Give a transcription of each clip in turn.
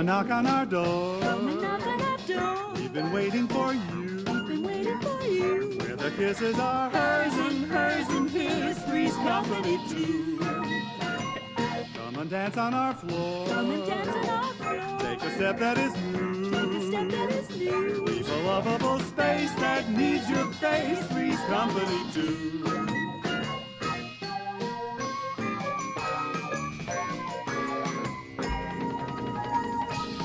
and knock on our door. Come and knock on our door. We've been waiting for you. We've been waiting for you. Where the kisses are hers and his. Three's company too. Come and dance on our floor. Come and dance on our floor. Take a step that is new. Take a step that is new. Leave a lovable space that needs your face. Three's company too.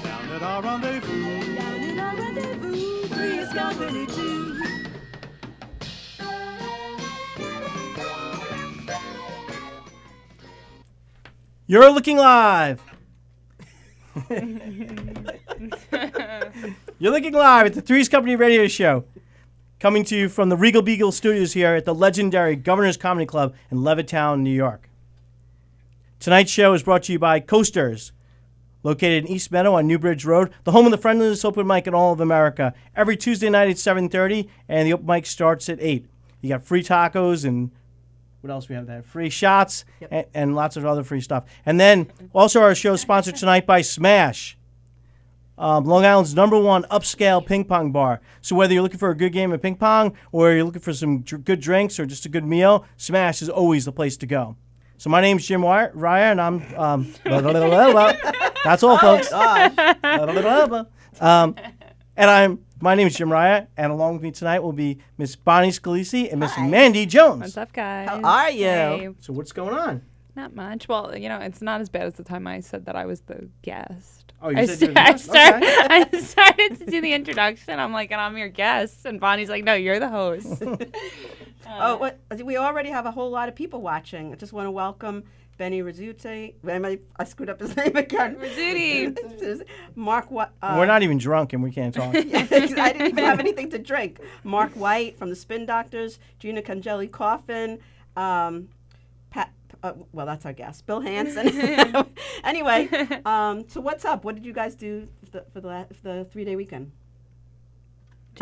Down at our rendezvous. Down in our rendezvous. Three's company too. You're looking live. You're looking live at the Three's Company Radio Show, coming to you from the Regal Beagle Studios here at the legendary Governor's Comedy Club in Levittown, New York. Tonight's show is brought to you by Coasters, located in East Meadow on Newbridge Road, the home of the friendliest open mic in all of America. Every Tuesday night at 7:30, and the open mic starts at 8. You got free tacos and what else we have there? Free shots and lots of other free stuff. And then also our show is sponsored tonight by Smash, Long Island's #1 upscale ping pong bar. So whether you're looking for a good game of ping pong or you're looking for some good drinks or just a good meal, Smash is always the place to go. So my name's Jim Ryer, and I'm that's all, folks. My name is Jim Ryer, and along with me tonight will be Miss Bonnie Scalisi and Miss Mandy Jones. What's up, guys? How are you? Hey. So what's going on? Not much. Well, it's not as bad as the time I said that I was the guest. Oh, you I said you were the guest? Okay. I started to do the introduction. I'm like, and I'm your guest. And Bonnie's like, no, you're the host. We already have a whole lot of people watching. I just want to welcome Benny Rizzuti. I screwed up his name again. Rizzuti. Mark. We're not even drunk, and we can't talk. I didn't even have anything to drink. Mark White from the Spin Doctors. Gina Congeli Coffin. Pat. Well, that's our guest. Bill Hansen. Anyway, so what's up? What did you guys do for the 3-day weekend?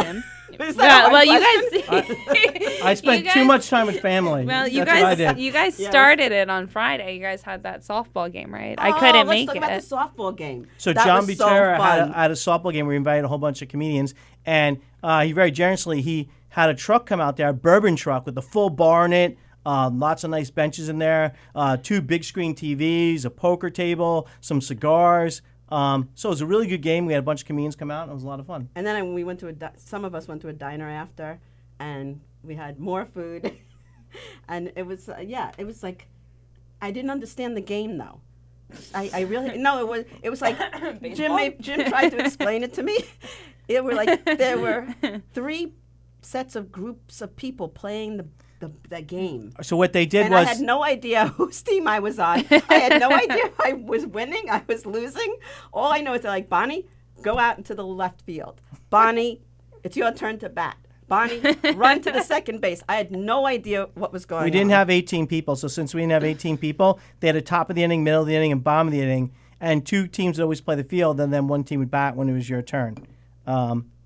Jim? Is that well, my you question? guys. I spent too much time with family. Well, That's what I did. you guys Yeah. started it on Friday. You guys had that softball game, right? I couldn't make Let's it. talk about the softball game. So That John was so Butera fun. had a softball game where he invited a whole bunch of comedians, and he very generously he had a truck come out there, a bourbon truck with a full bar in it, lots of nice benches in there, 2 big screen TVs, a poker table, some cigars. So it was a really good game. We had a bunch of comedians come out, and it was a lot of fun. And then we went to some of us went to a diner after, and we had more food, and it was it was like I didn't understand the game though. I really no it was like Jim tried to explain it to me. There were 3 sets of groups of people playing the game. So what they did And was I had no idea whose team I was on. I had no idea if I was winning, I was losing. All I know is they're like, Bonnie, go out into the left field. Bonnie, it's your turn to bat. Bonnie, run to the second base. I had no idea what was going on. we didn't have 18 people. So since we didn't have 18 people, they had a top of the inning, middle of the inning, and bottom of the inning, and 2 teams would always play the field, and then 1 team would bat when it was your turn.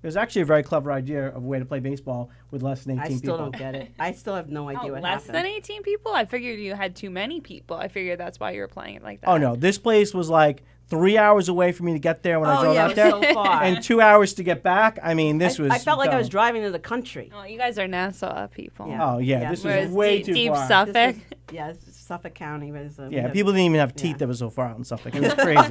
It was actually a very clever idea of a way to play baseball with less than 18 I still people. don't get it. I still have no idea what less happened. than 18 people? I figured you had too many people. I figured that's why you were playing it like that. Oh, no. This place was like 3 hours away for me to get there when I drove yeah, out it there. was so far. And 2 hours to get back. I mean, this was I felt like I dumb. was driving to the country. Well, you guys are Nassau people. Yeah. Oh, yeah. Yeah. This Whereas was way deep, too deep far. Suffolk. It's Suffolk County. Yeah, people didn't even have teeth that was so far out in Suffolk. It was crazy.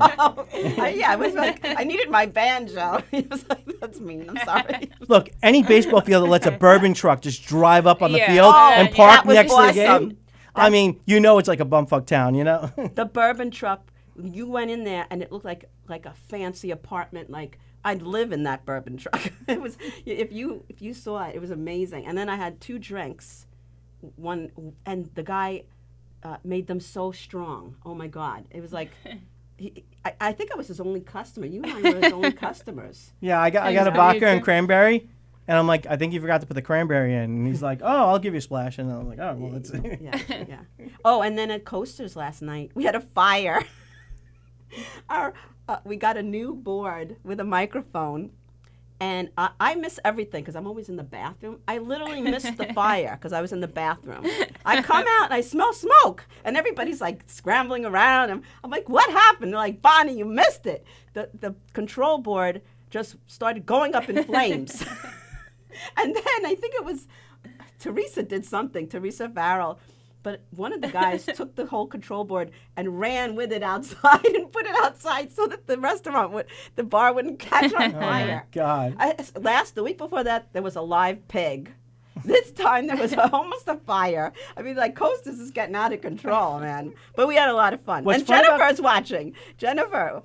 I was like, I needed my banjo. He was like, that's mean. I'm sorry. Look, any baseball field that lets a bourbon truck just drive up on the Yeah. field Oh, and yeah. park That was next to the awesome. game. I mean, it's like a bumfuck town, The bourbon truck, you went in there and it looked like a fancy apartment. Like I'd live in that bourbon truck. It was if you saw it, it was amazing. And then I had 2 drinks, and the guy made them so strong. Oh my God, it was like. I think I was his only customer. You and I were his only customers. Yeah, I got a vodka and cranberry, and I'm like, I think you forgot to put the cranberry in. And he's like, oh, I'll give you a splash. And I'm like, oh, well, that's Yeah. Oh, and then at Coasters last night, we had a fire. We got a new board with a microphone, And I miss everything because I'm always in the bathroom. I literally missed the fire because I was in the bathroom. I come out and I smell smoke, and everybody's like scrambling around. I'm like, what happened? They're like, Bonnie, you missed it. The control board just started going up in flames. And then I think it was Teresa did something, Teresa Farrell. But one of the guys took the whole control board and ran with it outside and put it outside so that the bar wouldn't catch on fire. Oh, God. The week before that, there was a live pig. This time there was almost a fire. I mean, like, Costas is getting out of control, man. But we had a lot of fun. What's and fun Jennifer's watching. Jennifer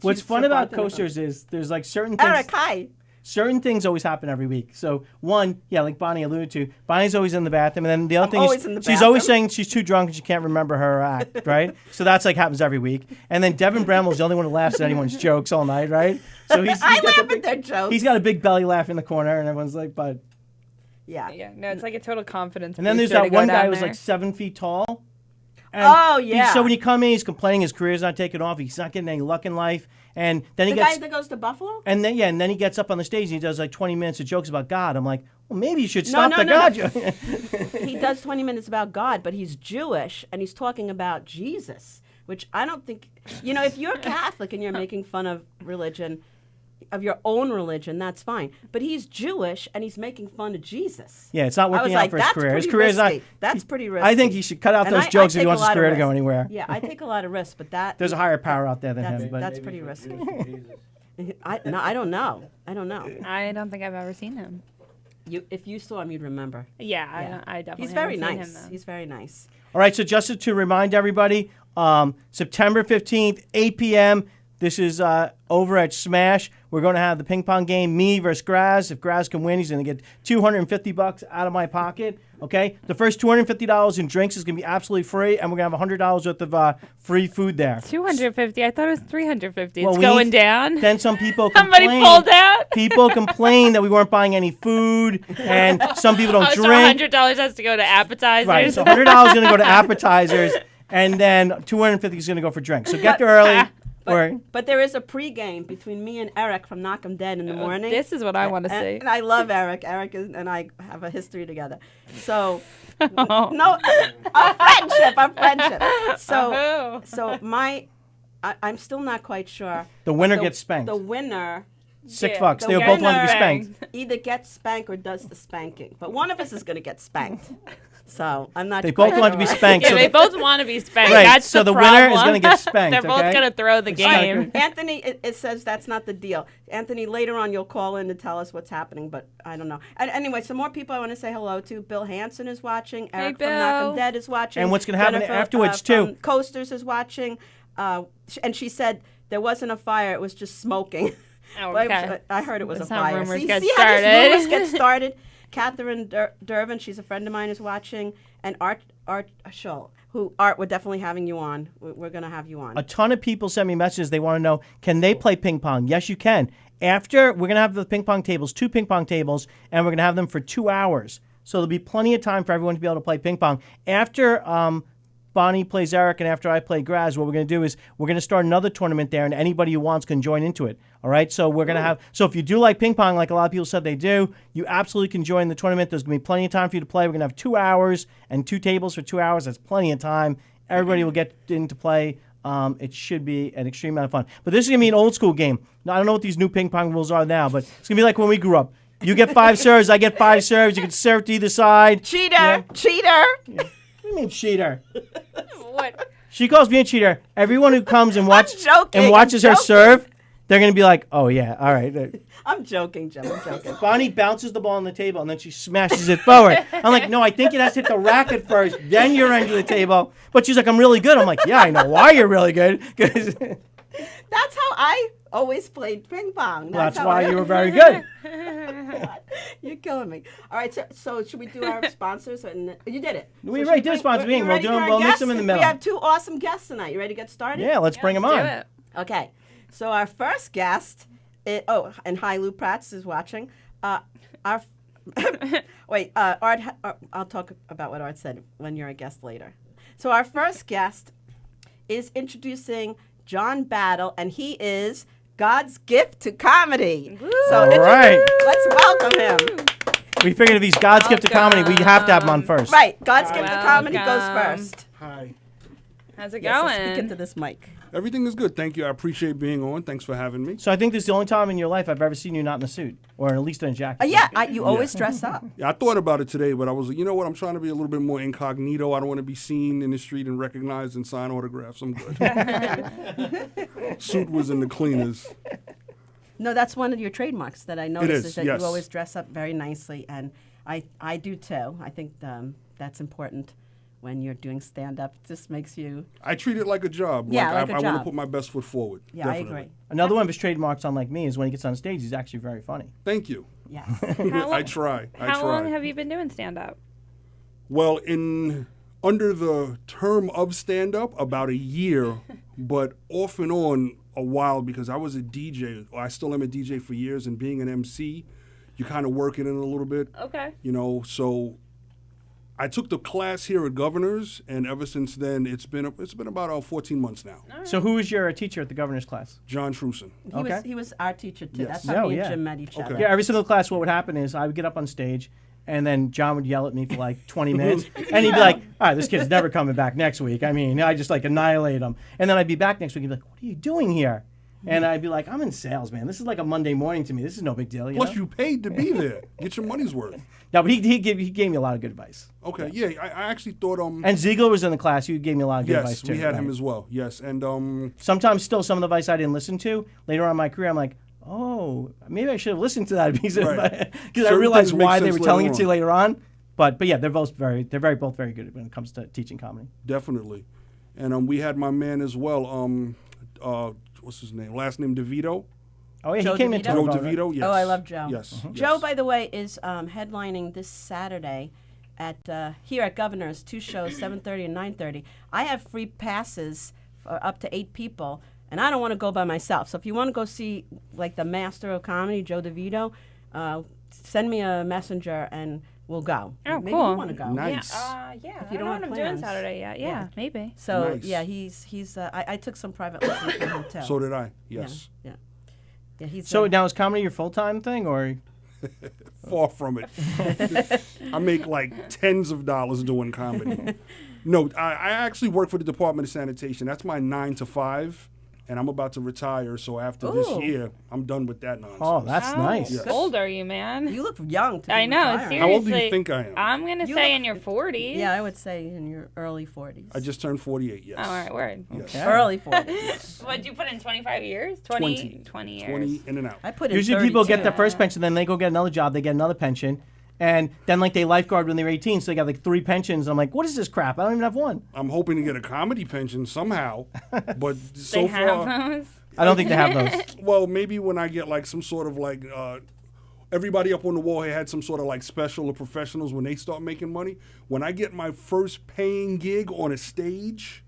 What's fun about coasters is there's like certain things. Eric, hi. Certain things always happen every week. So one, yeah, like Bonnie alluded to, Bonnie's always in the bathroom, and then the other thing always is in the she's always bathroom. saying she's too drunk and she can't remember her act, right? So that's like happens every week. And then Devin Bramwell's the only one who laughs at anyone's jokes all night, right? So he's I got laugh the at big, their jokes. he's got a big belly laugh in the corner, and everyone's like, "Bud." Yeah. Yeah, no, it's like a total confidence. And then there's booster that to go one guy down who's there. like 7 feet tall. And Oh, yeah. So when you come in, he's complaining his career's not taking off. He's not getting any luck in life. And then he The gets guy that goes to Buffalo? and then he gets up on the stage and he does like 20 minutes of jokes about God. I'm like, well, maybe you should No, stop no, the no, God no. joke. He does 20 minutes about God, but he's Jewish and he's talking about Jesus, which I don't think, if you're Catholic and you're making fun of religion, of your own religion, that's fine. But he's Jewish and he's making fun of Jesus. Yeah, it's not I was working out like, for his that's career. His pretty career is not. risky. That's pretty risky. I think he should cut out And those I jokes if take he a wants his lot of career to go risks. anywhere. Yeah, I take a lot of risks, but that There's a higher power out there than that's, him. But that's pretty risky. I don't know. I don't know. I don't think I've ever seen him. If you saw him, you'd remember. Yeah, I definitely. He's very haven't seen nice. Him, though. He's very nice. all right, so just to remind everybody, September 15th, 8 p.m. This is over at Smash. We're going to have the ping pong game, me versus Graz. If Graz can win, he's going to get $250 out of my pocket. Okay, the first $250 in drinks is going to be absolutely free, and we're going to have $100 worth of free food there. 250. I thought it was 350. Well, It's we going need- down. Then some people Somebody complain. pulled out. People complain that we weren't buying any food, and some people don't So drink. $100 has to go to appetizers. Right, so $100 is going to go to appetizers, and then $250 is going to go for drinks. So get there early. But there is a pregame between me and Eric from Knock 'em Dead in the morning. This is what I want to and, see. and I love Eric. Eric and I have a history together. So, Oh. no, a friendship. Oh. So I'm still not quite sure. The winner The- gets spanked. The winner $6. the They both want to be winner- spanked. either gets spanked or does the spanking. But one of us is going to get spanked. So I'm not They quite both want to be sure. spanked. Yeah, so they the- both want to be spanked. Right, That's so the problem. winner is gonna get spanked, They're both okay? going to throw the It's not game. good. Anthony, it says that's not the deal. Anthony, later on you'll call in to tell us what's happening, but I don't know. And anyway, some more people I want to say hello to. Bill Hansen is watching. Eric from Knock 'em Bill. Dead is watching. And what's gonna happen Jennifer, afterwards, from too. Coasters is watching. And she said there wasn't a fire; it was just smoking. Oh, But okay. I heard it was That's a how fire. rumors see, get see how these started. rumors get started? Catherine Durbin, she's a friend of mine, is watching, and Art Scholl, who Art, we're definitely having you on. We're going to have you on. A ton of people send me messages. They want to know, can they play ping pong? Yes, you can. After, we're going to have the ping pong tables, 2 ping pong tables, and we're going to have them for 2 hours. So there'll be plenty of time for everyone to be able to play ping pong. After Bonnie plays Eric and after I play Graz, what we're going to do is we're going to start another tournament there, and anybody who wants can join into it. All right? So we're going to have, so if you do like ping pong, like a lot of people said they do, you absolutely can join the tournament. There's going to be plenty of time for you to play. We're going to have 2 hours and 2 tables for 2 hours. That's plenty of time. Everybody will get in to play. It should be an extreme amount of fun. But this is going to be an old school game. Now, I don't know what these new ping pong rules are now, but it's going to be like when we grew up. You get 5 serves, I get 5 serves. You can serve to either side. Cheater! Yeah. Cheater! What do you mean cheater? What? She calls me a cheater. Everyone who comes and watches joking, and watches I'm her joking. serve, they're going to be like, oh, yeah, all right. I'm joking, Jim. I'm joking. Bonnie bounces the ball on the table, and then she smashes it forward. I'm like, no, I think it has to hit the racket first, then you're under the table. But she's like, I'm really good. I'm like, yeah, I know why you're really good. 'Cause That's how I always played ping pong. that's how why I- you were very good. You're killing me. All right, so should we do our sponsors? You did it. We So already should did bring- sponsors. you We'll ready do for them- our we'll mix guests? them in the middle. We have 2 awesome guests tonight. You ready to get started? Yeah, let's bring them Let's on. do it. Okay. So our first guest, and hi, Lou Prats is watching. Art. I'll talk about what Art said when you're a guest later. So our first guest is introducing John Battle, and he is God's gift to comedy. So All right. let's welcome him. We figured if he's God's gift to comedy, we have to have him on first. Right, God's gift to comedy goes Welcome. first. Hi. How's it Yes, so going? speak into this mic. Everything is good. Thank you. I appreciate being on. Thanks for having me. So I think this is the only time in your life I've ever seen you not in a suit, or at least in a jacket. You always dress up. Yeah, I thought about it today, but I was like, you know what? I'm trying to be a little bit more incognito. I don't want to be seen in the street and recognized and sign autographs. I'm good. Suit was in the cleaners. No, that's one of your trademarks that I noticed is, that yes. you always dress up very nicely, and I do too. I think that's important when you're doing stand-up. It just makes you. I treat it like a job. Yeah, like I a want to job. put my best foot forward. Yeah, Definitely. I agree. Another one of his trademarks, unlike me, is when he gets on stage, he's actually very funny. Thank you. Yes. How I try. How long have you been doing stand-up? Well, under the term of stand-up, about a year, but off and on a while because I was a DJ. Or I still am a DJ for years, and being an MC, you kind of work it in a little bit. Okay. You know, so I took the class here at Governor's, and ever since then, it's been about 14 months now. So who was your teacher at the governor's class? John Truson. He was our teacher too. Yes. That's how Oh, me and yeah. Jim met each other. Yeah, every single class, what would happen is I would get up on stage, and then John would yell at me for like 20 minutes, and he'd be like, all right, this kid's never coming back next week. I mean, I just like annihilate him. And then I'd be back next week, and he'd be like, what are you doing here? And I'd be like, I'm in sales, man. This is like a Monday morning to me. This is no big deal. Plus, know? you paid to be there. Get your money's worth. No, but he gave me a lot of good advice. Okay, yeah, I actually thought And Ziegler was in the class. He gave me a lot of good advice yes, too. we had him right? as well. Yes, and Sometimes still some of the advice I didn't listen to. Later on in my career, I'm like, oh, maybe I should have listened to that piece Right. because I Certain realized things make why they sense were telling it later to you on. later on. But yeah, they're both very good when it comes to teaching comedy. definitely, and we had my man as well. What's his name? Last name DeVito. Oh yeah, Joe he came into DeVito? Joe it, right? DeVito. Yes. Oh, I love Joe. Yes. Joe, yes. by the way, is headlining this Saturday at here at Governor's, 2 shows, 7:30 and 9:30. I have free passes for up to 8 people, and I don't want to go by myself. So if you want to go see like the master of comedy, Joe DeVito, send me a messenger and we'll go. Oh, Maybe cool. you want to go. Nice. Yeah. If you don't I don't know have what I'm plans. doing Saturday yet. Yeah, maybe. So Nice. yeah, he's I took some private lessons from him too. So did I. Yes. Yeah. Yeah, he's So now is comedy your full time thing, or Far from it. I make like tens of dollars doing comedy. No, I actually work for the Department of Sanitation. That's my 9 to 5, and I'm about to retire. So after this Ooh. year, I'm done with that nonsense. oh, that's nice. Yes. How old are you, man? you look young to be I know, retiring. seriously. How old do you think I am? I'm going to You say look in your 40s. Yeah, I would say in your early 40s. I just turned 48. Yes. Oh, all right, word. Yes. Okay. Early 40s. What'd you put in 25 years? 20. 20 years. 20 in and out. I put in Usually people get 32. their first pension, then they go get another job, they get another pension, and then like they lifeguard when they're 18, so they got like 3 pensions. I'm like, what is this crap? I don't even have one. I'm hoping to get a comedy pension somehow, but so They far, have those? I don't think they have those. well, maybe when I get like some sort of like, everybody up on the wall here had some sort of like special or professionals when they start making money. When I get my first paying gig on a stage,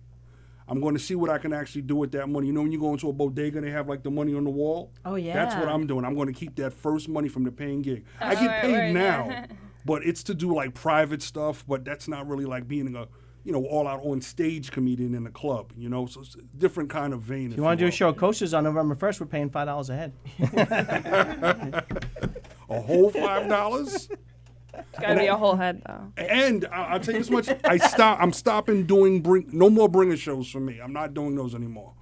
I'm going to see what I can actually do with that money. You know, when you go into a bodega and they have like the money on the wall? Oh, yeah. That's what I'm doing. I'm going to keep that first money from the paying gig. I get right, paid right, now, yeah. but it's to do like private stuff, but that's not really like being a, you know, all out on stage comedian in a club, you know? So it's a different kind of vein. If you want to do a show at Coasters on November 1st, we're paying $5 a head. A whole $5? It's got to be a whole head, though. And I'll tell you this much: I'm stopping doing no more bringer shows for me. I'm not doing those anymore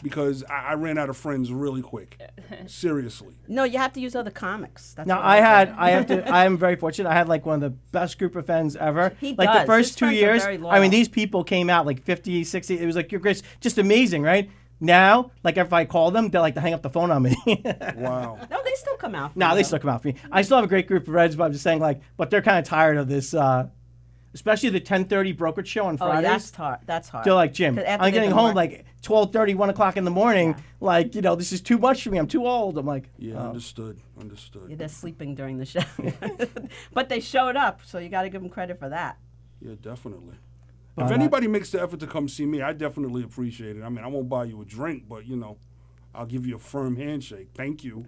because I ran out of friends really quick. Seriously. No, you have to use other comics. That's Now what I am very fortunate. I had like one of the best group of friends ever. He like does. the first His 2 friends are years, very I mean, loyal. these people came out like 50, 60. It was like, you're great. Just amazing, right? Now, like if I call them, they're like to hang up the phone on me. Wow. No, they still come out. for No, you, they though. still come out for me. I still have a great group of friends, but I'm just saying like, but they're kind of tired of this, especially the 10:30 brokerage show on Oh, Fridays. that's hard. That's hard. They're like, Jim, 'Cause after I'm they've getting been home working- like 12:30, 1 o'clock in the morning. Like, you know, this is too much for me. I'm too old. I'm like, Yeah, oh. understood. Yeah, they're sleeping during the show. But they showed up, so you got to give them credit for that. Yeah, definitely. If anybody makes the effort to come see me, I definitely appreciate it. I mean, I won't buy you a drink, but you know, I'll give you a firm handshake. Thank you.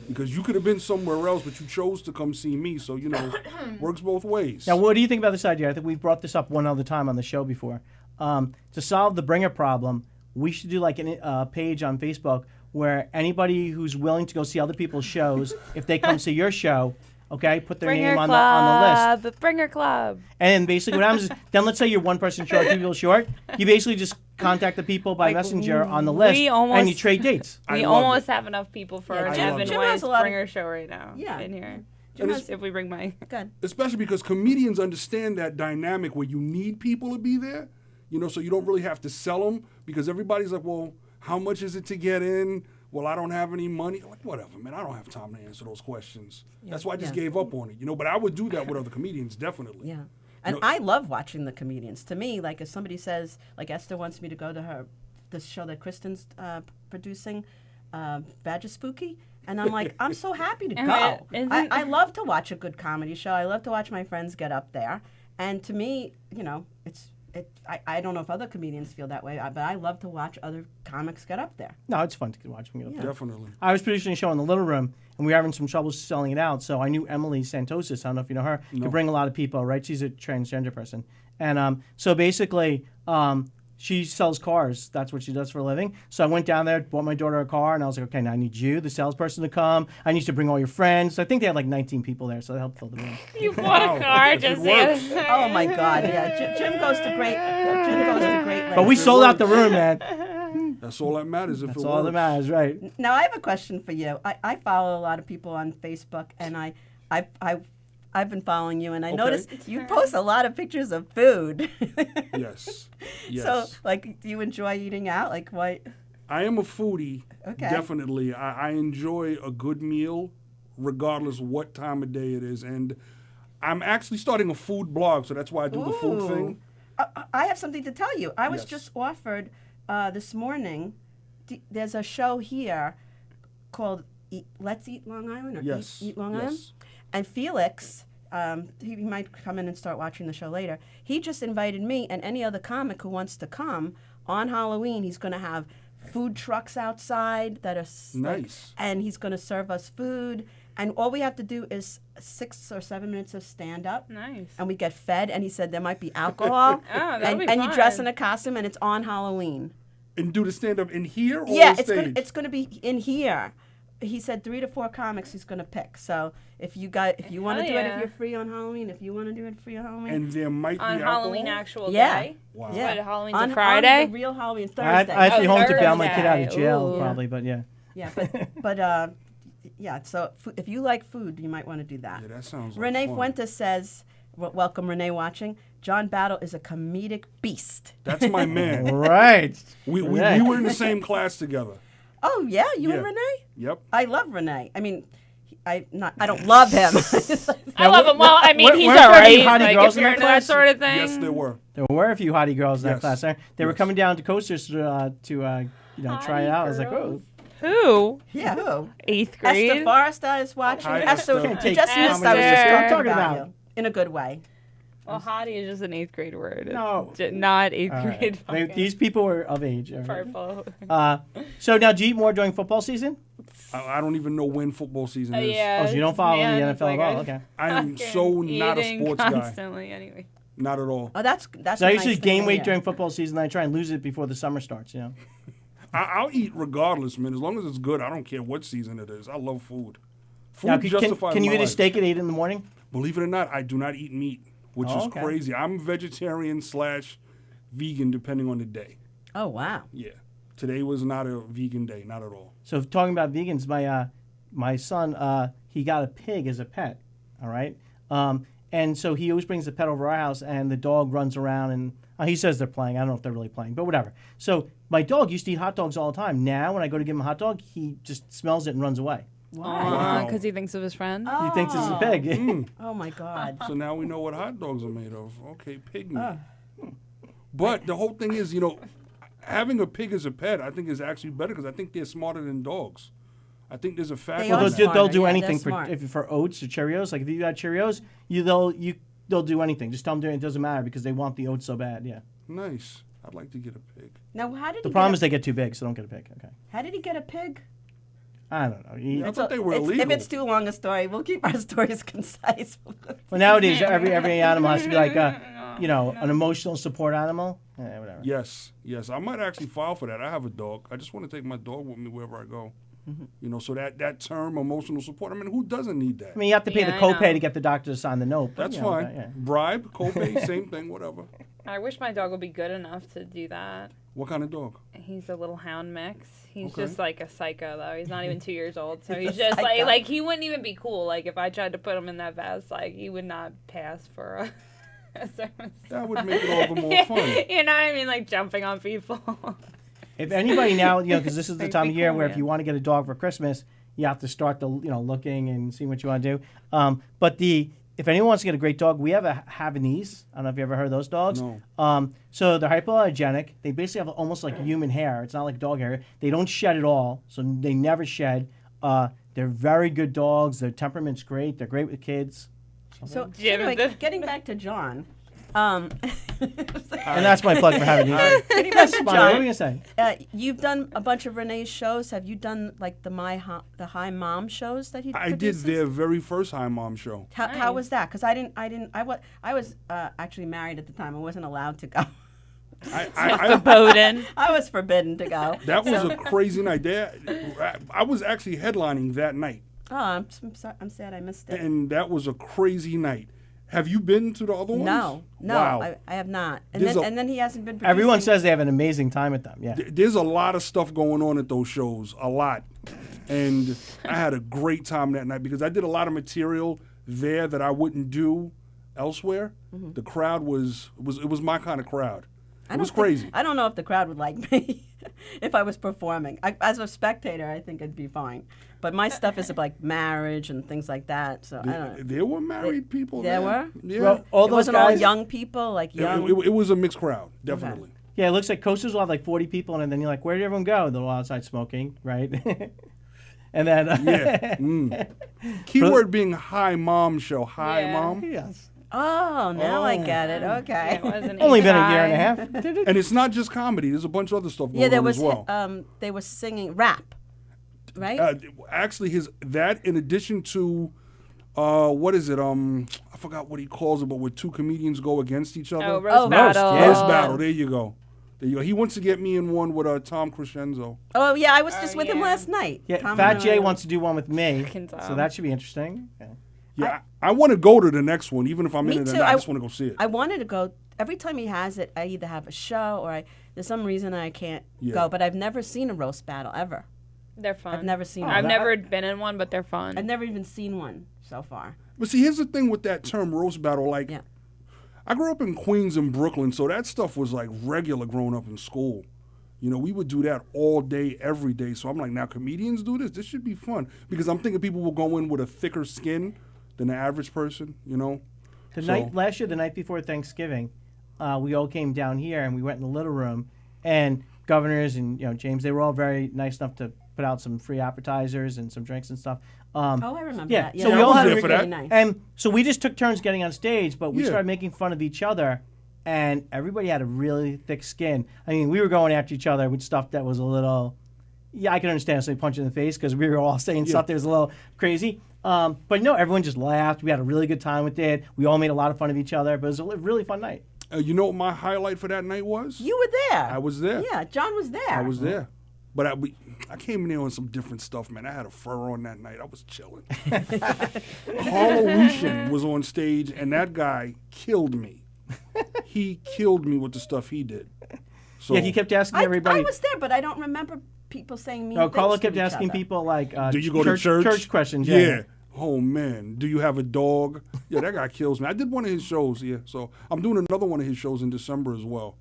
Because you could have been somewhere else, but you chose to come see me, so you know, works both ways. Now, what do you think about this idea? I think we've brought this up one other time on the show before. To solve the bringer problem, we should do like a page on Facebook where anybody who's willing to go see other people's shows, if they come see your show, okay, put their name on the list. Bringer Club. And basically what happens is, then let's say you're one person short, 2 people short, you basically just contact the people by messenger on the list, and you trade dates. We love almost have enough people for an Jim- Evan Jim has Weiss a lot of- Bringer show right now. Yeah. In here. And it's- If we bring my. Good. Especially because comedians understand that dynamic where you need people to be there, so you don't really have to sell them because everybody's like, well, how much is it to get in? Well, I don't have any money. Like, whatever, man. I don't have time to answer those questions. That's why I just gave up on it, But I would do that with other comedians, definitely. Yeah. And I love watching the comedians. To me, like if somebody says, like Esther wants me to go to this show that Kristen's producing, Badger Spooky, and I'm like, I'm so happy to go. I love to watch a good comedy show. I love to watch my friends get up there. And to me, I don't know if other comedians feel that way, but I love to watch other comics get up there. No, it's fun to watch them get up there. Definitely. I was producing a show in the Little Room, and we were having some trouble selling it out. So I knew Emily Santosis. I don't know if you know her. Could bring a lot of people, right? She's a transgender person, and so basically, she sells cars. That's what she does for a living. So I went down there, bought my daughter a car, and I was like, okay, now I need you, the salesperson, to come. I need you to bring all your friends. So I think they had like 19 people there, so they helped fill the room. You bought a car If it just works. Oh my God! Yeah, Jim goes to great. But we lengths. sold out the room, man. That's all that matters if That's it all works. that matters, right? Now I have a question for you. I follow a lot of people on Facebook, and I've been following you, and I noticed you post a lot of pictures of food. Yes. So, like, do you enjoy eating out? Like, what? I am a foodie. Okay. Definitely. I enjoy a good meal regardless what time of day it is. And I'm actually starting a food blog, so that's why I do the food thing. I have something to tell you. I was Yes. just offered this morning. There's a show here called Let's Eat Long Island or Yes. Eat Long Yes. Island. And Felix, he might come in and start watching the show later. He just invited me and any other comic who wants to come on Halloween. He's going to have food trucks outside that are Nice. and he's going to serve us food. And all we have to do is 6 or 7 minutes of stand up. Nice. And we get fed. And he said there might be alcohol. that'll be and you dress fun. in a costume, and it's on Halloween. And do the stand up in here or Yeah, on stage? it's gonna be in here. He said 3 to 4 comics he's gonna pick. So if you want to Hell do it, yeah. if you're free on Halloween, if you want to do it free on Halloween, And there might On be Halloween alcohol? actual yeah, day. Wow. yeah. What, Halloween's on, a Friday? on the real Halloween Thursday. I have to be home to bail my Thursday. kid out of jail, Ooh. probably, but yeah. Yeah, but yeah. So if you like food, you might want to do that. Yeah, that sounds like Renee fun. Fuentes says, welcome Renee watching. John Battle is a comedic beast. That's my man. Right. we Renee. were in the same class together. Oh yeah, you Yeah. and Renee? Yep. I love Renee. I mean, I don't love him. I love him. Well, I mean, weren't he's there any alright. hottie Like, girls if in you're that into that class? sort of thing. Yes, there were. There were a few hottie girls in that Yes. class there. They were Yes. coming down to Coasters to try it out. I was like, oh. Who? Yeah, who? 8th grade? Esther Forrester is watching. Hi, Esther, Esther. you Can't just take missed comedy I was just to talking talking about about. you in a good way. Well, hottie is just an 8th grade word. It's No. not 8th All right. grade. They- These people were of age. all right. Purple. So now, do you eat more during football season? I don't even know when football season is. Yeah. Oh, so you don't follow man, the it's NFL like at all? I- Okay. I am fucking so not a eating sports guy. constantly, anyway. Not at all. Oh, that's So a I nice usually thing gain to weight hear. during football season, and I try and lose it before the summer starts. I'll eat regardless, man. As long as it's good, I don't care what season it is. I love food. Food Now, justifies can you my eat a life. steak at 8 in the morning? Believe it or not, I do not eat meat, which Oh, is okay. crazy. I'm vegetarian / vegan, depending on the day. Oh wow. Yeah. Today was not a vegan day, not at all. So talking about vegans, my son he got a pig as a pet. All right, and so he always brings the pet over our house, and the dog runs around and he says they're playing. I don't know if they're really playing, but whatever. So my dog used to eat hot dogs all the time. Now when I go to give him a hot dog, he just smells it and runs away. Wow. Because he thinks of his friend. He thinks it's a pig. Oh my God. So now we know what hot dogs are made of. Okay, pig meat. But the whole thing is, having a pig as a pet, I think is actually better because I think they're smarter than dogs. I think there's a fact. They in are Well, that. they'll smarter, do yeah, anything they're for smart. oats or Cheerios. Like if you got Cheerios, they'll do anything. Just tell them it doesn't matter because they want the oats so bad. Yeah. Nice. I'd like to get a pig. Now, how did The he problem get is they get too big, so don't get a pig. Okay. how did he get a pig? I don't know. I thought they were If illegal. it's too long a story, we'll keep our stories concise. Well, nowadays every animal has to be like an emotional support animal. Whatever. Yes. I might actually file for that. I have a dog. I just want to take my dog with me wherever I go. You know, so that term, emotional support. I mean, who doesn't need that? I mean, you have to pay Yeah, the I copay know. to get the doctor to sign the note. but, That's you know, fine. but, yeah. Bribe, copay, same thing, whatever. I wish my dog would be good enough to do that. What kind of dog? He's a little hound mix. He's Okay. just like a psycho though. He's not even 2 years old, so He's he's a just psycho. like he wouldn't even be cool. Like if I tried to put him in that vest, like he would not pass for a That would make it all the more fun. You know what I mean? Like jumping on people. If anybody now, you know, because this is the Like, time be of year cool, where if yeah. you want to get a dog for Christmas, you have to start the, you know, looking and see what you want to do. But if anyone wants to get a great dog, we have a Havanese. I don't know if you ever heard of those dogs. No. So they're hypoallergenic. They basically have almost like human hair. It's not like dog hair. They don't shed at all, so they never shed. They're very good dogs. Their temperament's great. They're great with kids. So Jim, anyway, the- getting back to John. And that's my plug for Havanese. Getting back to Come on, what were you John. going to say? You've done a bunch of Renee's shows. Have you done like the High Mom shows that he I did produces? their very first High Mom show. How Nice. was that? Because I was actually married at the time. I wasn't allowed to go. I, Bowden. I was forbidden to go. that was a crazy night. I was actually headlining that night, Oh, I'm sad I missed it. and that was a crazy night. Have you been to the other ones? No, Wow. I have not. There's And then he hasn't been. Everyone producing- says they have an amazing time at them. Yeah. There's a lot of stuff going on at those shows, a lot. And I had a great time that night because I did a lot of material there that I wouldn't do elsewhere. Mm-hmm. The crowd was my kind of crowd. I It don't was think- crazy. I don't know if the crowd would like me if I was performing. As a spectator, I think it'd be fine. But my stuff is like marriage and things like that. So I don't know. There were married people There there. were? Yeah. Well, all It those wasn't guys. all young people, like young. It was a mixed crowd, definitely. Yeah, it looks like coasters will have like 40 people, and then you're like, where did everyone go? They're all outside smoking, right? And then Yeah. Keyword being High Mom show. Hi, Yeah. Mom. yes. Oh, now I Oh. get it. Okay. It wasn't Only been a year and a HI. half. And it's not just comedy. There's a bunch of other stuff going Yeah, there on was. as well. They were singing rap, right? Actually, that in addition to, what is it? I forgot what he calls it, but where two comedians go against each other. Oh, Oh, roast battle. yeah. Roast battle. There you go. He wants to get me in one with Tom Crescenzo. Oh yeah, I was just with him yeah. last night. Yeah, Tom Fat and Jay I- wants to do one with me, Can tell. so that should be interesting. Yeah. Yeah, I want to go to the next one, even if I'm Me in it. too. I just want to go see it. I wanted to go. Every time he has it, I either have a show or there's some reason I can't Yeah. go. But I've never seen a roast battle ever. They're fun. I've never seen. I've one. never been in one, but they're fun. I've never even seen one so far. But see, here's the thing with that term roast battle. Like, Yeah. I grew up in Queens and Brooklyn, so that stuff was like regular growing up in school. You know, we would do that all day, every day. So I'm like, now comedians do this? This should be fun. Because I'm thinking people will go in with a thicker skin than the average person, you know? The So- night last year, the night before Thanksgiving, we all came down here and we went in the little room, and governors and James, they were all very nice enough to put out some free appetizers and some drinks and stuff. Oh, I remember Yeah, that. so that we all was had there for really that. nice. And so we just took turns getting on stage, but we Yeah. started making fun of each other, and everybody had a really thick skin. I mean, we were going after each other with stuff that was a little, I can understand somebody punch in the face because we were all saying stuff that was a little crazy. But no, everyone just laughed. We had a really good time with it. We all made a lot of fun of each other, but it was a really fun night. You know what my highlight for that night was? You were there. I was there. Yeah, John was there. I was there. But I came in there on some different stuff, man. I had a fur on that night. I was chilling. Carl Lushin was on stage, and that guy killed me. He killed me with the stuff he did. So, Yeah, he kept asking I everybody. was there, but I don't remember people saying mean No, things Carla to kept each asking other. people like, do you go to church? Church questions, Yeah. Oh, man. Do you have a dog? Yeah, that guy kills me. I did one of his shows, yeah. So I'm doing another one of his shows in December as well.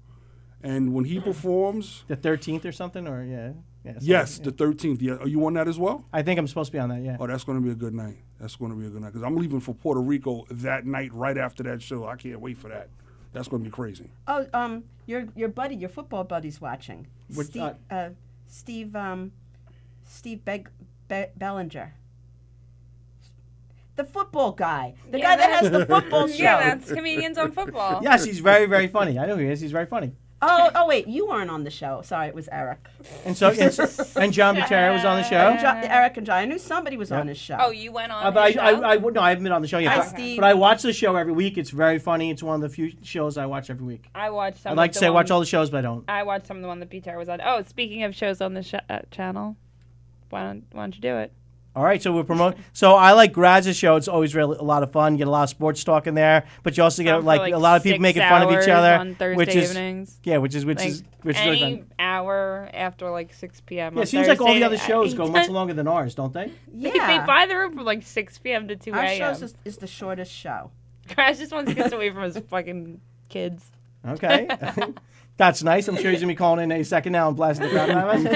And when he performs, The 13th or something, or something, yes, yeah. the 13th. Yeah, are you on that as well? I think I'm supposed to be on that. Yeah. Oh, that's going to be a good night. That's going to be a good night because I'm leaving for Puerto Rico that night right after that show. I can't wait for that. That's going to be crazy. Oh, your buddy, your football buddy's watching. Which, Steve Bellinger. The football guy. The guy that has the football show. Yeah, that's comedians on football. Yes, he's very, very funny. I know he is. He's very funny. Oh, wait, you weren't on the show. Sorry, it was Eric. And and John Butera was on the show. Eric and John. I knew somebody was on his show. Oh, you went on. But his I show? no, I haven't been on the show yet. Hi, but, Steve. but I watch the show every week. It's very funny. It's one of the few shows I watch every week. I watched some. I'd like of to the say I watch one- all the shows, but I don't. I watched some of the one that Peter was on. Oh, speaking of shows on the channel, why don't you do it? All right, so we're promoting. So I like Graz's show. It's always really a lot of fun. You get a lot of sports talk in there, but you also get Some for, like a lot of people 6 making fun of each hours other, on Thursday which is evenings. yeah, which is Like, really any fun. hour after like 6 p.m. Yeah, on it seems like all the Thursday other shows go much night. longer than ours, don't they? They Yeah. buy the room from like 6 p.m. to 2 Our a.m. show is the shortest show. Crash just wants to get away from his fucking kids. Okay. That's nice. I'm sure he's going to be calling in any second now and blasting the crap out of us.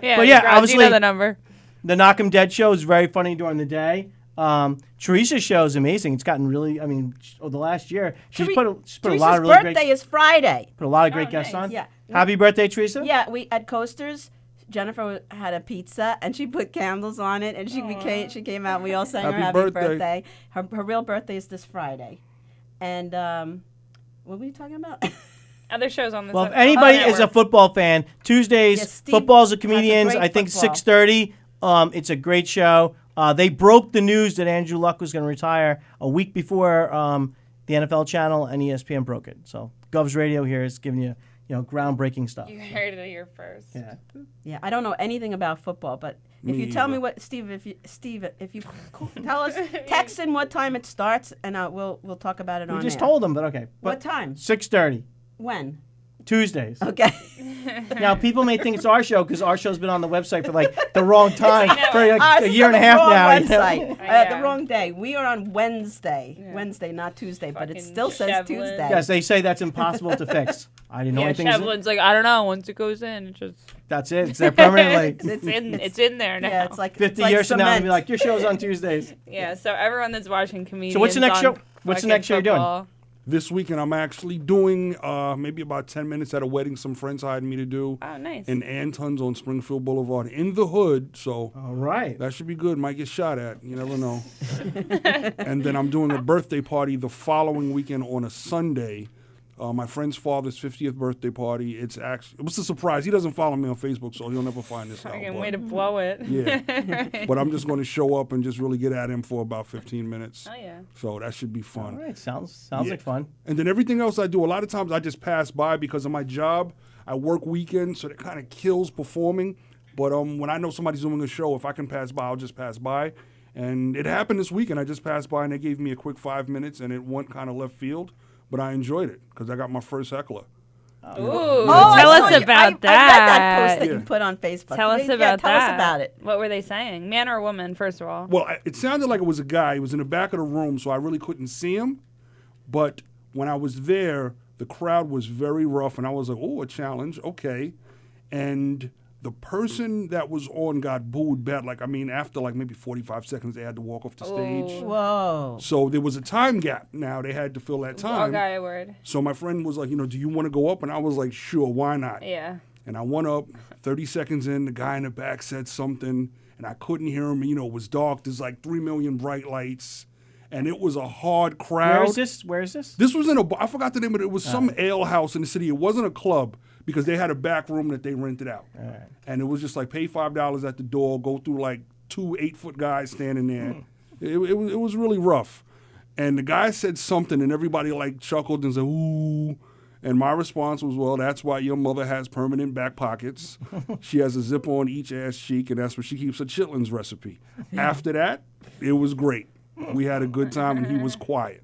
Yeah, But yeah, Crash, obviously- you know the number. The Knock 'em Dead show is very funny during the day. Teresa's show is amazing. It's gotten really, I mean, the last year, she's put a Teresa's lot of really birthday great, is Friday. put a lot of great Oh, guests nice. on. Yeah. Happy birthday, Teresa. Yeah, we at Coasters. Jennifer had a pizza and she put candles on it, and she came out. And we all sang her Happy happy birthday. birthday. Her real birthday is this Friday, and what were you talking about? Other shows on the Well, if anybody is a network. football fan, Tuesdays, Yeah, Steve Football's the has a Comedians, great I think football. 6:30. It's a great show. They broke the news that Andrew Luck was going to retire a week before the NFL channel and ESPN broke it. So Govs Radio here is giving you, groundbreaking stuff. You heard it here first. Yeah. Yeah, I don't know anything about football, but if Me you tell me either. what Steve, if you tell us, text in what time it starts, and we'll talk about it on We just air. told them, but okay. But What time? 6:30, When? Tuesdays. Okay. Now, people may think it's our show because our show's been on the website for like the wrong time know. for like Ours a is year on and a the half wrong now. you know? Website. Yeah. The wrong day. We are on Wednesday. Yeah. Wednesday, not Tuesday, but it Fucking still says Shevlin. Tuesday. Yes, they say that's impossible to fix. I didn't know Yeah, anything's. Shevlin's like, I don't know. Once it goes in, it just That's it. It's there permanently. it's in there now. Yeah, it's like 50 it's like years from now, they'll cement. be like, your show's on Tuesdays. Yeah, so everyone that's watching comedians. So what's the next on show- what's the fucking next show you're doing? football- This weekend, I'm actually doing maybe about 10 minutes at a wedding some friends hired me to do Oh, nice. in Anton's on Springfield Boulevard in the hood. So All right. that should be good. Might get shot at. You never know. And then I'm doing a birthday party the following weekend on a Sunday. My friend's father's 50th birthday party. It was a surprise. He doesn't follow me on Facebook, so he'll never find this out. Fucking but- way to blow it. Yeah. But I'm just going to show up and just really get at him for about 15 minutes. Oh yeah. So that should be fun. All right. Sounds Yeah. like fun. And then everything else I do, a lot of times I just pass by because of my job. I work weekends, so that kind of kills performing. But when I know somebody's doing a show, if I can pass by, I'll just pass by. And it happened this weekend. I just passed by and they gave me a quick 5 minutes, and it went kind of left field. But I enjoyed it because I got my first heckler. Ooh, Oh, tell I us saw you- about I read that that. post that Yeah. you put on Facebook. Tell us Yeah, about tell that. us about it. What were they saying? Man or woman, first of all? Well, it sounded like it was a guy. He was in the back of the room, so I really couldn't see him. But when I was there, the crowd was very rough, and I was like, oh, a challenge, okay. And the person that was on got booed bad. After maybe 45 seconds, they had to walk off the stage. Whoa. So there was a time gap now. They had to fill that time. Okay, word. So my friend was like, do you want to go up? And I was like, sure, why not? Yeah. And I went up, 30 seconds in, the guy in the back said something, and I couldn't hear him. It was dark. There's like 3 million bright lights, and it was a hard crowd. Where is this? This was in I forgot the name of it. It was some ale house in the city. It wasn't a club because they had a back room that they rented out. And it was just like pay $5 at the door, go through like 2 8-foot guys standing there. It was really rough. And the guy said something, and everybody like chuckled and said, ooh. And my response was, well, that's why your mother has permanent back pockets. She has a zipper on each ass cheek, and that's where she keeps her chitlins recipe. After that, it was great. We had a good time, and he was quiet.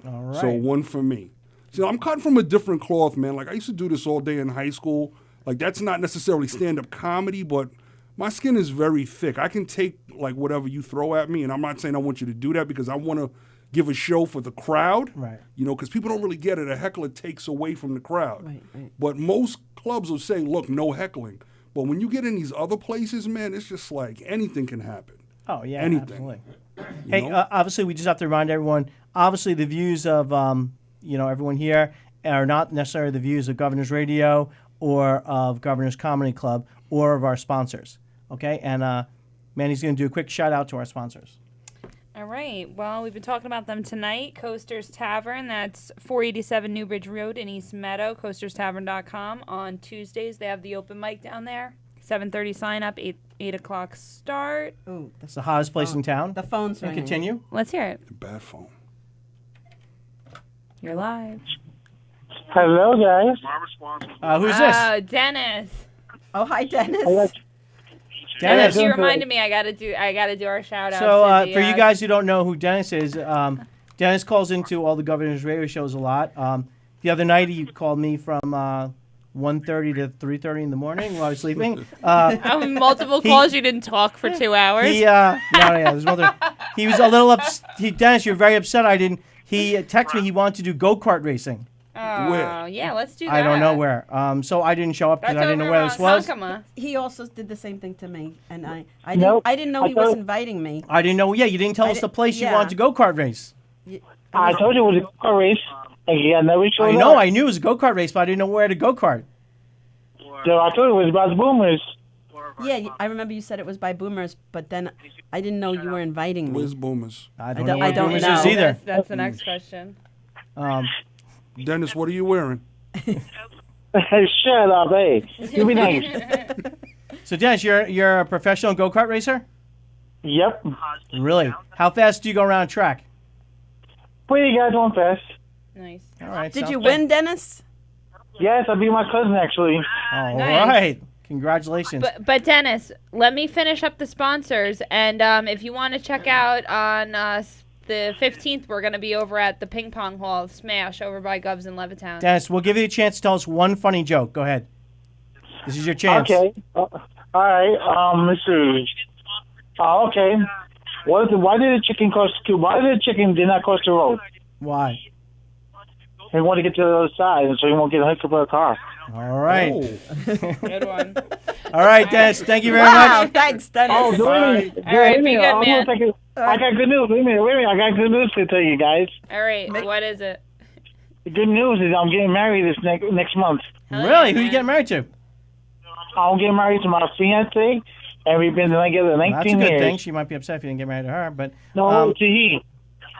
All right. So 1 for me. So I'm cut from a different cloth, man. Like I used to do this all day in high school. Like that's not necessarily stand-up comedy, but my skin is very thick. I can take like whatever you throw at me, and I'm not saying I want you to do that because I want to give a show for the crowd. Right. Because people don't really get it. A heckler takes away from the crowd. Right. But most clubs will say, look, no heckling. But when you get in these other places, man, it's just like anything can happen. Oh, yeah, anything. absolutely. You Hey, know? obviously, we just have to remind everyone, obviously, the views of, everyone here are not necessarily the views of Governor's Radio or of Governor's Comedy Club or of our sponsors, okay? And Manny's going to do a quick shout-out to our sponsors. All All right. Well, we've been talking about them tonight. Coasters Tavern, that's 487 Newbridge Road in East Meadow, coasterstavern.com. On Tuesdays, they have the open mic down there. 7:30 sign up, 8 o'clock start. Ooh, It's the hottest place in town. the phone's And ringing. continue. Let's hear it. Bad phone. You're live. Hello, guys. Who's this? Oh, Dennis. Oh, hi, Dennis. Dennis. Dennis, you reminded me I gotta do our shout out. So for you guys who don't know who Dennis is, Dennis calls into all the Governor's radio shows a lot. The other night he called me from 1:30 to 3:30 in the morning while I was sleeping. Multiple calls. You didn't talk for 2 hours. He was a little Dennis, you're very upset. He texted me he wanted to do go-kart racing. Oh, Where? yeah, let's do that. I don't know where. So I didn't show up because That's I didn't know over where on this was. Sankama. He also did the same thing to me, and I Nope. didn't know I he was thought- inviting me. I didn't know. Yeah, you didn't tell us the place you yeah. wanted to go-kart race. I told you it was a race, and you never showed I up. know. I knew it was a go-kart race, but I didn't know where to go-kart. So I told you it was about the boomers. Yeah, I remember you said it was by Boomers, but then I didn't know you were inviting me. Where's Boomers? I don't- know I where don't Boomers know. is either. That's the next question. Dennis, what are you wearing? Shut up, hey. You be nice. So Dennis, you're a professional go-kart racer? Yep. Really? How fast do you go around track? Where you guys going fast? Nice. All right. Did sounds you good. win, Dennis? Yes, I beat my cousin, actually. All Nice. right. Congratulations. But Dennis, let me finish up the sponsors, and if you want to check out on the 15th, we're going to be over at the Ping Pong Hall Smash over by Govs in Levittown. Dennis, we'll give you a chance to tell us one funny joke. Go ahead. This is your chance. Okay. All right. Let's see. Okay. Why did the chicken cross? Why did the chicken did not cross the road? Why? He wanted to get to the other side, so he won't get hit by a car. All right. Oh. Good one. All right, Dennis. Thank you very Wow, much. thanks, Dennis. Oh, wait a minute. All right, Wait a be minute. good, man. I got good news. Wait a minute. I got good news to tell you guys. All right, what is it? The good news is I'm getting married this next month. Hell Really? yeah, Who you man. getting married to? I'm getting married to my fiance, and we've been together 19 Well, that's a good years. thing. She might be upset if you didn't get married to her, but No, it's a he.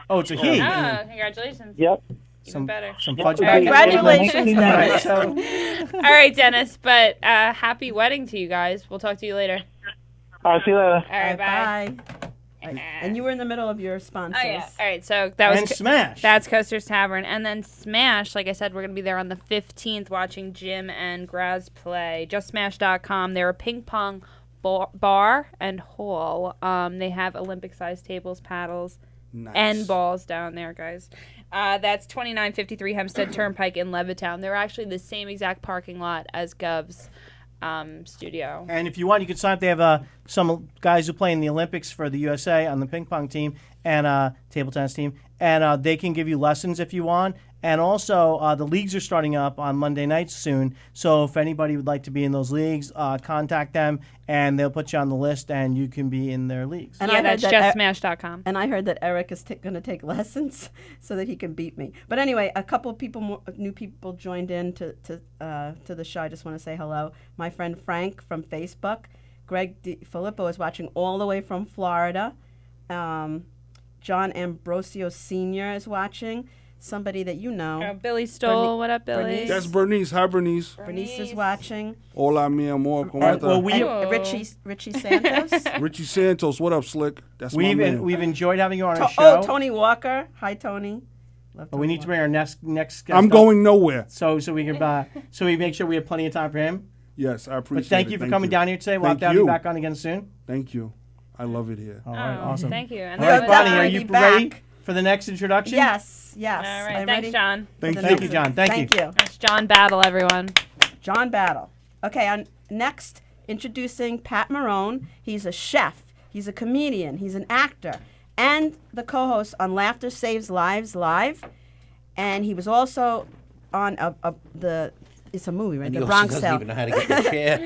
oh, it's a he. Ah, congratulations. Yep. Even better. Some fudge All right, Congratulations, All Dennis. So, All right, Dennis, but happy wedding to you guys. We'll talk to you later. I'll see you later. All right, bye. And you were in the middle of your sponsors. Oh, yeah. All right, so that was and Smash. That's Coasters Tavern. And then Smash, like I said, we're going to be there on the 15th watching Jim and Graz play. JustSmash.com. They're a ping pong bar and hall. They have Olympic-sized tables, paddles, Nice. and balls down there, guys. That's 2953 Hempstead Turnpike in Levittown. They're actually the same exact parking lot as Gov's studio. And if you want, you can sign up. They have some guys who play in the Olympics for the USA on the ping pong team and table tennis team, and they can give you lessons if you want. And also, the leagues are starting up on Monday nights soon. So if anybody would like to be in those leagues, contact them, and they'll put you on the list, and you can be in their leagues. And yeah, I heard that's that justsmash.com. And I heard that Eric is going to take lessons so that he can beat me. But anyway, a couple of people, new people joined in to the show. I just want to say hello. My friend Frank from Facebook. Greg Filippo is watching all the way from Florida. John Ambrosio Sr. is watching. Somebody that you know. Billy Stoll. What up, Billy? Bernice. That's Bernice. Hi, Bernice. Bernice is watching. Hola, mi amor. ¿Cómo And, estás? and Richie Santos. Richie Santos. What up, Slick? That's my We've man. we've enjoyed having you on our show. Tony Walker. Hi, Tony. Love But we Tony need to bring our next guest. I'm up, going nowhere. so we can so we make sure we have plenty of time for him. Yes, I appreciate But thank it. you for coming down here today. We'll have Thank to have you you. back on again soon. Thank you. I love it here. All right, awesome. Thank you. And All right, then- Bonnie, are definitely you be ready back. for the next introduction? Yes. All I'm right, ready. thanks, John. Thank for you. the Thank you, John. Thank you. That's John Battle, everyone. John Battle. Okay, next, introducing Pat Marone. He's a chef, he's a comedian, he's an actor, and the co-host on Laughter Saves Lives Live. And he was also on the It's a movie, right? And The he also Bronx doesn't Tale. even know how to get the chair.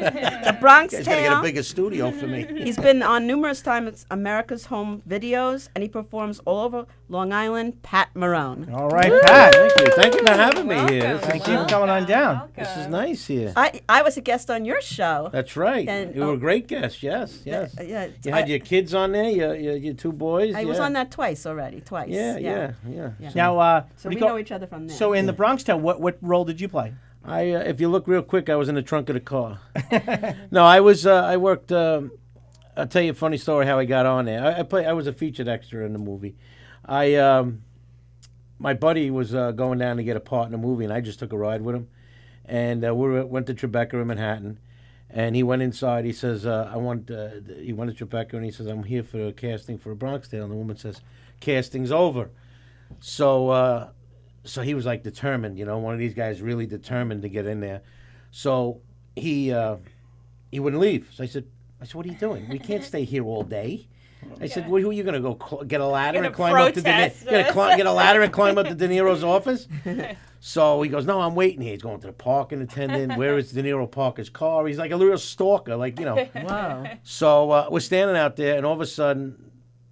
The Bronx He's gotta get a Tale. bigger studio for me. He's been on numerous times America's Home Videos, and he performs all over Long Island. Pat Marone. All right, Pat. Thank you for having me here. Welcome. Thank you for coming on down. This is nice here. I was a guest on your show. That's right. And- You were a great guest. Yes, yes. Yeah, You had your kids on there. Your two boys. I was on that twice already. Twice. Yeah. Now, So what do we you call- know each other from there. So in the Bronx Tale, what role did you play? If you look real quick, I was in the trunk of the car. No, I was. I worked. I'll tell you a funny story how I got on there. I was a featured extra in the movie. My buddy was going down to get a part in the movie, and I just took a ride with him. And we went to Tribeca in Manhattan, and he went inside. He says, "I want." He went to Tribeca, and he says, "I'm here for a casting for a Bronx Tale." And the woman says, "Casting's over." So he was like determined, one of these guys really determined to get in there. So he wouldn't leave. So I said, "What are you doing? We can't stay here all day." I said, "Who are you going to go get a ladder and climb up to get a ladder and climb up to De Niro's office?" So he goes, "No, I'm waiting here." He's going to the parking attendant. Where is De Niro park his car? He's like a real stalker, Wow. So we're standing out there, and all of a sudden,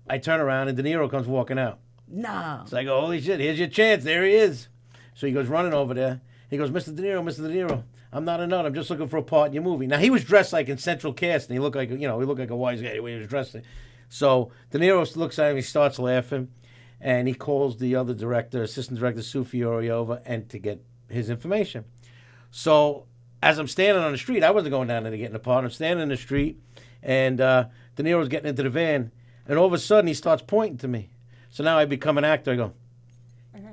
I turn around, and De Niro comes walking out. No. So I go, "Holy shit, here's your chance. There he is." So he goes running over there. He goes, Mr. De Niro, I'm not a nut. I'm just looking for a part in your movie." Now, he was dressed like in Central Cast, and he looked like a wise guy the way he was dressed. So De Niro looks at him, he starts laughing, and he calls the other director, assistant director, Sue Fiore, over and to get his information. So as I'm standing on the street, I wasn't going down there to get in the part. I'm standing in the street, and De Niro's getting into the van, and all of a sudden he starts pointing to me. So now I become an actor. I go,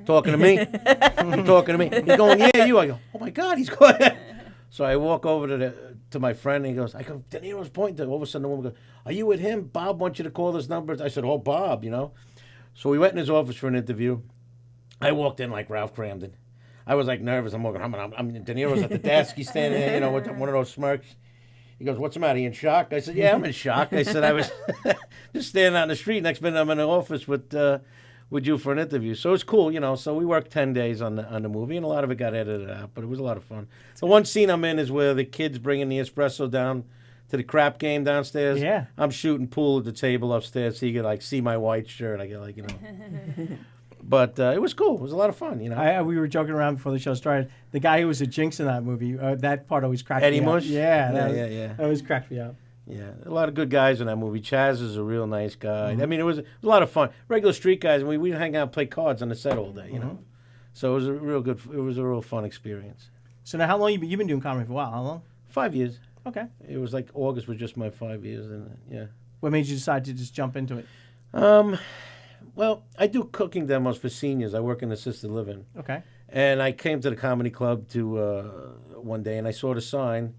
"Talking to me?" "You talking to me?" He's going, "Yeah, you." I go, "Oh my God, he's going." So I walk over to my friend, and he goes, "De Niro's pointing to." All of a sudden the woman goes, "Are you with him? Bob wants you to call this number." I said, "Oh, Bob, So we went in his office for an interview. I walked in like Ralph Cramden. I was like nervous. I'm walking. I'm De Niro's at the desk. He's standing there, with one of those smirks. He goes, "What's the matter? You in shock?" I said, "Yeah, I'm in shock." I said, "I was just standing out in the street. Next minute, I'm in the office with you for an interview." So it's cool, So we worked 10 days on the movie, and a lot of it got edited out, but it was a lot of fun. The one scene I'm in is where the kid's bringing the espresso down to the crap game downstairs. Yeah. I'm shooting pool at the table upstairs, so you can see my white shirt. I get But it was cool. It was a lot of fun, We were joking around before the show started. The guy who was a Jinx in that movie, that part always cracked Eddie me up. Mush? Yeah, Yeah. That always cracked me up. Yeah, a lot of good guys in that movie. Chaz is a real nice guy. I mean, it was a lot of fun. Regular street guys, and we'd hang out and play cards on the set all day, So it was a real fun experience. So now, how long you've been doing comedy for a while? How long? 5 years. Okay. It was like August was just my 5 years, and yeah. What made you decide to just jump into it? Well, I do cooking demos for seniors. I work in assisted living. Okay. And I came to the comedy club one day, and I saw the sign,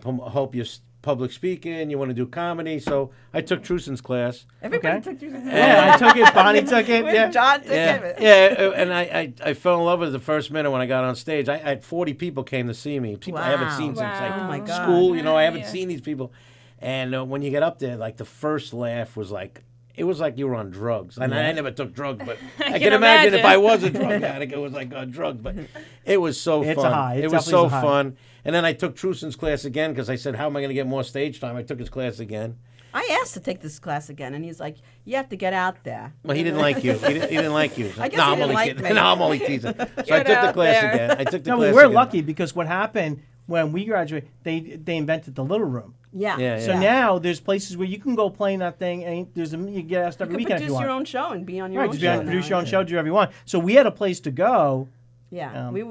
"Hope you're public speaking, you want to do comedy." So I took Truson's class. Everybody Okay. took you. Yeah, I took it. Bonnie took it. Yeah. John took Yeah, it. and I fell in love with it the first minute when I got on stage. I had 40 people came to see me. People I haven't Wow. seen since Wow. Oh my God. school. I haven't seen these people. And when you get up there, like the first laugh was like, it was like you were on drugs. And I never took drugs, but I can imagine if I was a drug addict, it was like on drugs. But it was so It's fun. a high. It It was definitely so is a high. fun. And then I took Truson's class again because I said, "How am I going to get more stage time?" I took his class again. I asked to take this class again, and he's like, "You have to get out there." Well, he didn't like you. He didn't like you. I guess no, he I'm didn't only like kidding. me. No, I'm only teasing. So I Get took the out class there. again. I took the No, class we're again. lucky because what happened when we graduated, they invented the little room. Yeah. Yeah, So now there's places where you can go play in that thing, and you get asked every You can weekend if you produce want. your own show and be on your Right, own just show. produce now. your own show, do whatever you want. So we had a place to go, Yeah, we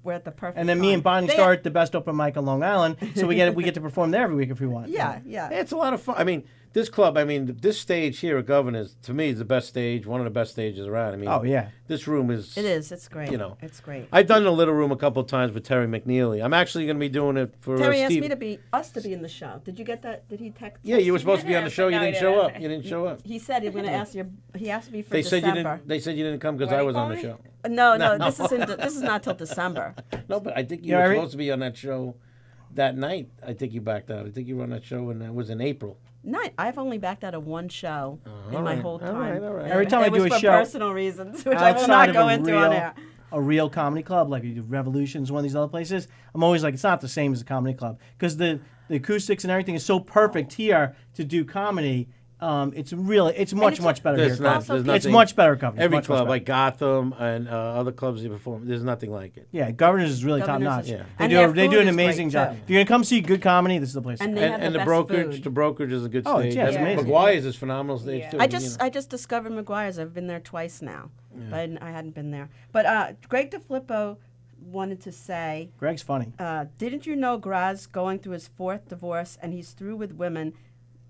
were at the perfect. and then me time. and Bonnie They- started the best open mic on Long Island. So we get to perform there every week if we want. Yeah. It's a lot of fun. I mean, this club, this stage here at Governor's, to me, is the best stage, one of the best stages around. I mean, Oh yeah. this room is. It is. It's great. It's great. I've done the little room a couple of times with Terry McNeely. I'm actually going to be doing it for Terry asked Steve. me to be in the show. Did you get that? Did he text? Yeah, you were supposed to be on the show. You No, didn't he show didn't. up. You didn't show up. He said he was going to ask you. He asked me for They said December. you didn't. They said you didn't come because Why I you was on the call show. No, No. this is not till December. No, but I think you Yeah, were I re- supposed to be on that show that night. I think you backed out. I think you were on that show, and that was in April. No, I've only backed out of one show in all my right. whole All time. right, all right. And Every time I it was do a for show personal reasons, which I will outside not of go a into on real- air. a real comedy club, like you do Revolutions, one of these other places, I'm always like, it's not the same as a comedy club because the acoustics and everything is so perfect here to do comedy. It's much better There's here. not- It's there's nothing- much better company. Every much club, better. like Gotham and other clubs you perform, there's nothing like it. Yeah, Governors is really top Governors notch. is- Yeah. They and do their they do food an is great, amazing job. too. If you're gonna come see good comedy, this is the place. And to they go. have And the the best brokerage, food. the brokerage is a good Oh, stage. yeah, it's And amazing. McGuire's is phenomenal stage Yeah. too. I you just know. I just discovered McGuire's. I've been there twice now, but I hadn't been there. But Greg DeFilippo wanted to say, Greg's funny. didn't you know Graz going through his 4th divorce and he's through with women?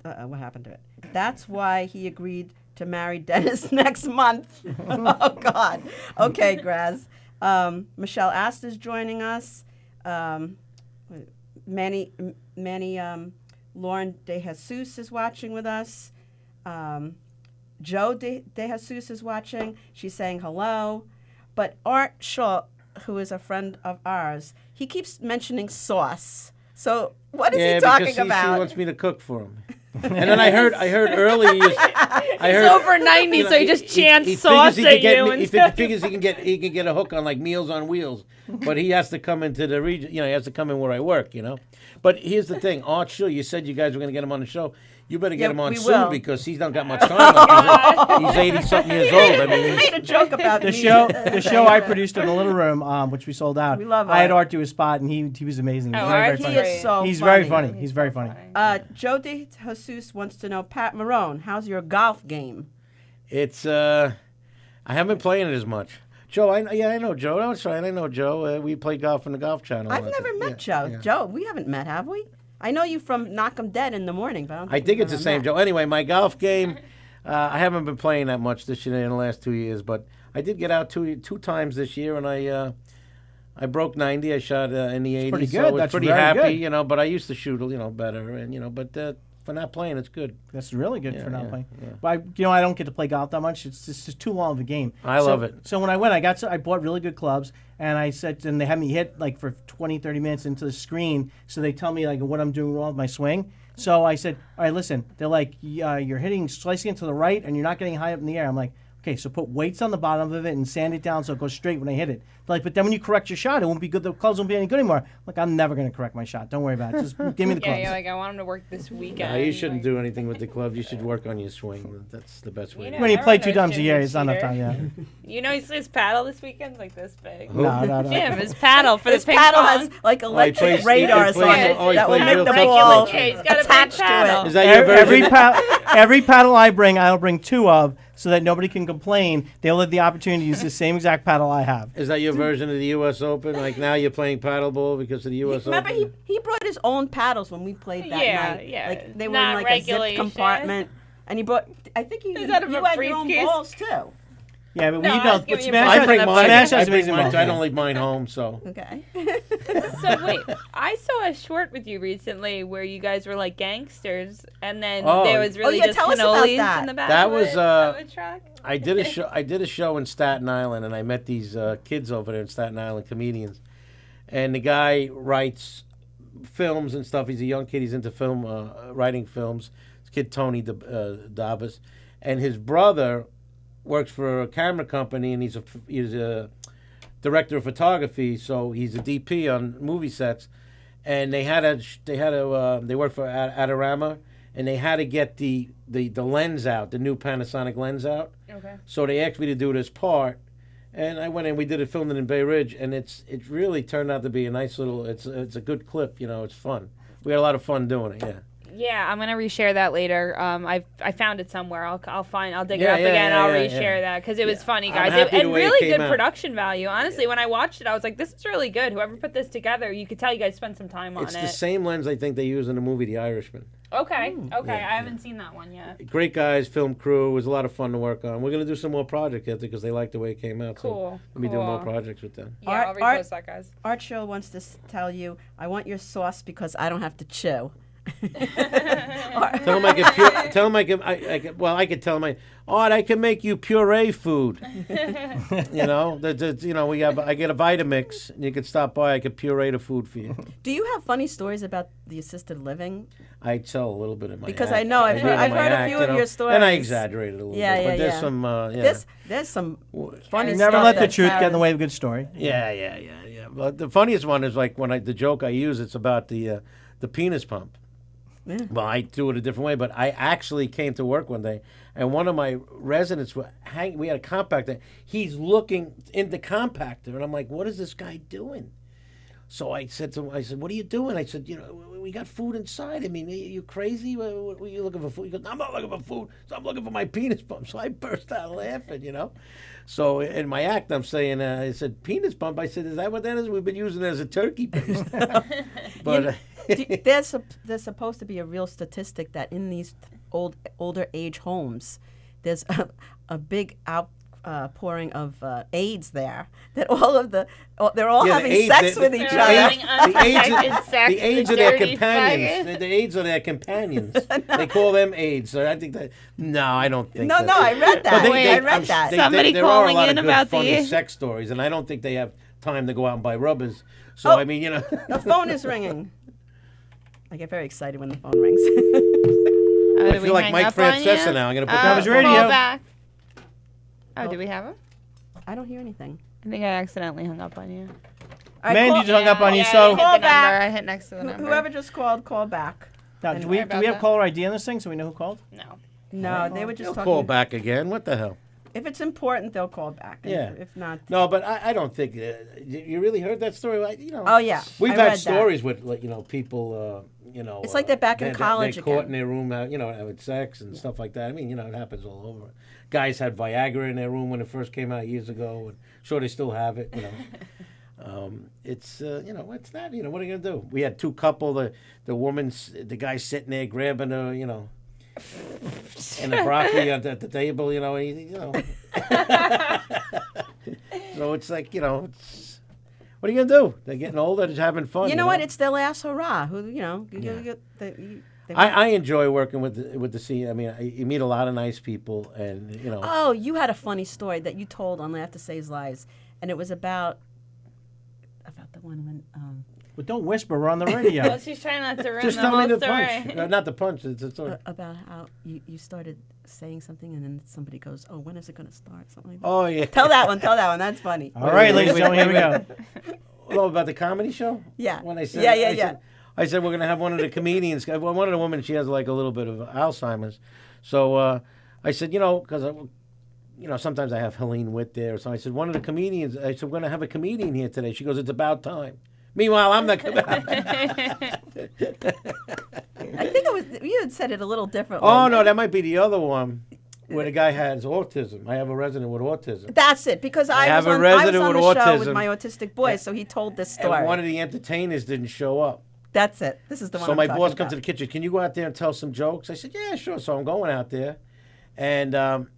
What happened to it? That's why he agreed to marry Dennis next month. Oh God. Okay, Graz. Michelle Ast is joining us. Manny Lauren De Jesus is watching with us. Joe De Jesus is watching. She's saying hello. But Art Shaw, who is a friend of ours, he keeps mentioning sauce. So what is he talking because about? She wants me to cook for him. And then I heard earlier. I heard He's over 90, so he just chants he sauce figures at you. He instead. figures he can get a hook on like Meals on Wheels, but he has to come into the region. You know, he has to come in where I work. You know, but here's the thing, Art Shaw. You said you guys were going to get him on the show. You better get Yeah, him on we soon will. because he's not got much time left. He's 80-something years old. I mean, He made a joke about The me. show I produced in the Little Room, which we sold out. We love I had Art. Art do a spot, and he was amazing. He was Oh, very, Art, very He funny. is so He's funny. very funny. He's very funny. Joe De Jesus wants to know, Pat Marone, how's your golf game? it's I haven't been playing it as much. Joe, I know Joe. That's right. I know Joe. We play golf on the Golf Channel. I've That's never it. met Yeah, Joe. yeah. Joe, we haven't met, have we? I know you from Knock 'em Dead in the morning, but I think we've it's the ever same met. Joe. Anyway, my golf game, I haven't been playing that much this year in the last 2 years, but I did get out two times this year, and I broke 90. I shot in the 80s, pretty so I good. was That's pretty very happy, good. But I used to shoot, better, and but for not playing, it's good. That's really good for not yeah, playing. yeah. But I don't get to play golf that much. It's just too long of a game. I love it. So when I went, I bought really good clubs, and and they had me hit like for 20, 30 minutes into the screen. So they tell me like what I'm doing wrong with my swing. So I said, all right, listen. They're like, you're hitting slicing it to the right, and you're not getting high up in the air. I'm like, okay, so put weights on the bottom of it and sand it down so it goes straight when I hit it. They're like, but then when you correct your shot, it won't be good. The clubs won't be any good anymore. I'm like, I'm never going to correct my shot. Don't worry about it. Just give me the Yeah, clubs. you're like, I want him to work this weekend. No, you shouldn't like- do anything with the clubs. You should work on your swing. That's the best way. You to know, When you play everyone 2 knows times a Jim's year, a it's not enough cheater. time. Yeah. You know, his paddle this weekend's like this big. No. Jim, his paddle for His the ping paddle pong. has like electric plays- radars he on plays- it oh, he that will plays make real the tough ball golf. Yeah, he's got a big attached to paddle. it. Is that your version? Every paddle I bring, I'll bring 2 of, so that nobody can complain. They'll have the opportunity to use the same exact paddle I have. Is that your version of the U.S. Open? Like now you're playing paddleball because of the U.S. Remember, Open? he brought his own paddles when we played that Yeah, night. yeah. Like they were Not in like a zipped regulation. compartment, and he brought. I think you Is that of you a had your own briefcase? balls too. Yeah, but No, we I know. was But giving you Smash a I has, bring That's mine. Smash I has bring amazing mine. balls. I don't leave mine home, so. Okay. So wait, I saw a short with you recently where you guys were like gangsters, and then Oh. there was really yeah, just tell us about cannolis that. in the back. That of was, it, of a truck. I did a show. I did a show in Staten Island, and I met these kids over there in Staten Island, comedians. And the guy writes films and stuff. He's a young kid. He's into film, writing films. This kid Tony Davis, and his brother works for a camera company, and he's a director of photography. So he's a DP on movie sets. And they work for Adorama, and they had to get the lens out, the new Panasonic lens out. Okay. So they asked me to do this part, and I went in. We did it, filmed it in Bay Ridge, and it really turned out to be a nice little. It's a good clip. It's fun. We had a lot of fun doing it. Yeah. Yeah, I'm gonna reshare that later. I found it somewhere. I'll dig it Yeah, up yeah, again. yeah, I'll yeah, reshare yeah. that because it was funny, I'm guys. happy the And way it really came good out. production value. Honestly, when I watched it, I was like, "This is really good." Whoever put this together, you could tell you guys spent some time on It's it. the same lens I think they use in the movie The Irishman. Okay, okay. Yeah, I haven't seen that one yet. Great guys, film crew. It was a lot of fun to work on. We're gonna do some more projects because they like the way it came out. Cool, So we'll be doing more cool. projects with them. Yeah, I'll Art- repost that, guys. Art Show wants to tell you, I want your sauce because I don't have to chew. Tell him I can tell him I could tell him Art, I can make you puree food. You know, I get a Vitamix, and you can stop by. I could puree the food for you. Do you have funny stories about the assisted living? I tell a little bit of my Because act. I know I've do it in heard my a act, few of your stories. and I exaggerate it a little Yeah, bit. yeah, But there's yeah. some, yeah. There's some funny Never stuff let the that truth get in the Tara's- way of a good story. Yeah. But the funniest one is like when the joke I use. It's about the penis pump. Yeah. Well, I do it a different way, but I actually came to work one day, and one of my residents we had a compactor. He's looking in the compactor, and I'm like, "What is this guy doing?" So I said to him, "What are you doing?" I said, we got food inside. I mean, are you crazy? What are you looking for food? He goes, "I'm not looking for food. So I'm looking for my penis pump." So I burst out laughing, So in my act, I'm saying, I said, "Penis pump." I said, "Is that what that is? We've been using it as a turkey paste." But There's supposed to be a real statistic that in these older age homes, there's a big outpouring of AIDS there. That they're all Yeah, having the AIDS, sex with each other. The AIDS are their companions. The AIDS are their companions. They call them AIDS. So I think that. No, I don't think. No, that. no, I read that. But I read that. Somebody there are a calling lot in of good, about funny the- sex stories, and I don't think they have time to go out and buy rubbers. So Oh. I mean, The phone is ringing. I get very excited when the phone rings. I feel like Mike Francesa now. I'm gonna put That was Call radio. back. Oh, do we have him? I don't hear anything. I think I accidentally hung up on you. All right, Mandy call- just hung up on you, I so hit Call the back. number. I hit next to the number. Whoever just called, call back. now, do we about have that. caller ID on this thing so we know who called? No. No, they were just They'll talking. call back again. What the hell? If it's important, they'll call back. And Yeah. If not, No, but I don't think you really heard that story. Oh, yeah. we've I had read that. stories with people. It's like they're back in college They're caught again. in their room, having sex and stuff like that. I mean, it happens all over. Guys had Viagra in their room when it first came out years ago, and sure they still have it. It's it's not. What are you gonna do? We had two couple. The guy sitting there grabbing her, and the broccoli at the table. So it's like it's. What are you gonna do? They're getting older. They're having fun. you know what? It's their last hurrah. I enjoy working with the scene. I mean, you meet a lot of nice people, and Oh, you had a funny story that you told on Laugh to Save Lives, and it was about the one when. Well, don't whisper. We're on the radio. Well, she's trying not to ruin just the tell me whole the story. punch. Not the punch. It's a story. About how you started saying something and then somebody goes, "Oh, when is it going to start?" Something like that. Oh yeah. Tell that one. That's funny. All right, ladies and gentlemen, here we go. Oh, about the comedy show? Yeah. When I said, Yeah. I said we're gonna have one of the comedians. One of the women, she has like a little bit of Alzheimer's. So I said, because sometimes I have Helene Witt there. So I said, one of the comedians. I said, we're gonna have a comedian here today. She goes, it's about time. Meanwhile, I'm not. I think it was you had said it a little differently. Oh no, that might be the other one where the guy has autism. I have a resident with autism. That's it, because I have was a on resident the with show with autism. my autistic boy, so he told this story. And one of the entertainers didn't show up. That's it. This is the one. So I'm my talking boss about. comes to the kitchen. Can you go out there and tell some jokes? I said, yeah, sure. So I'm going out there, and I'm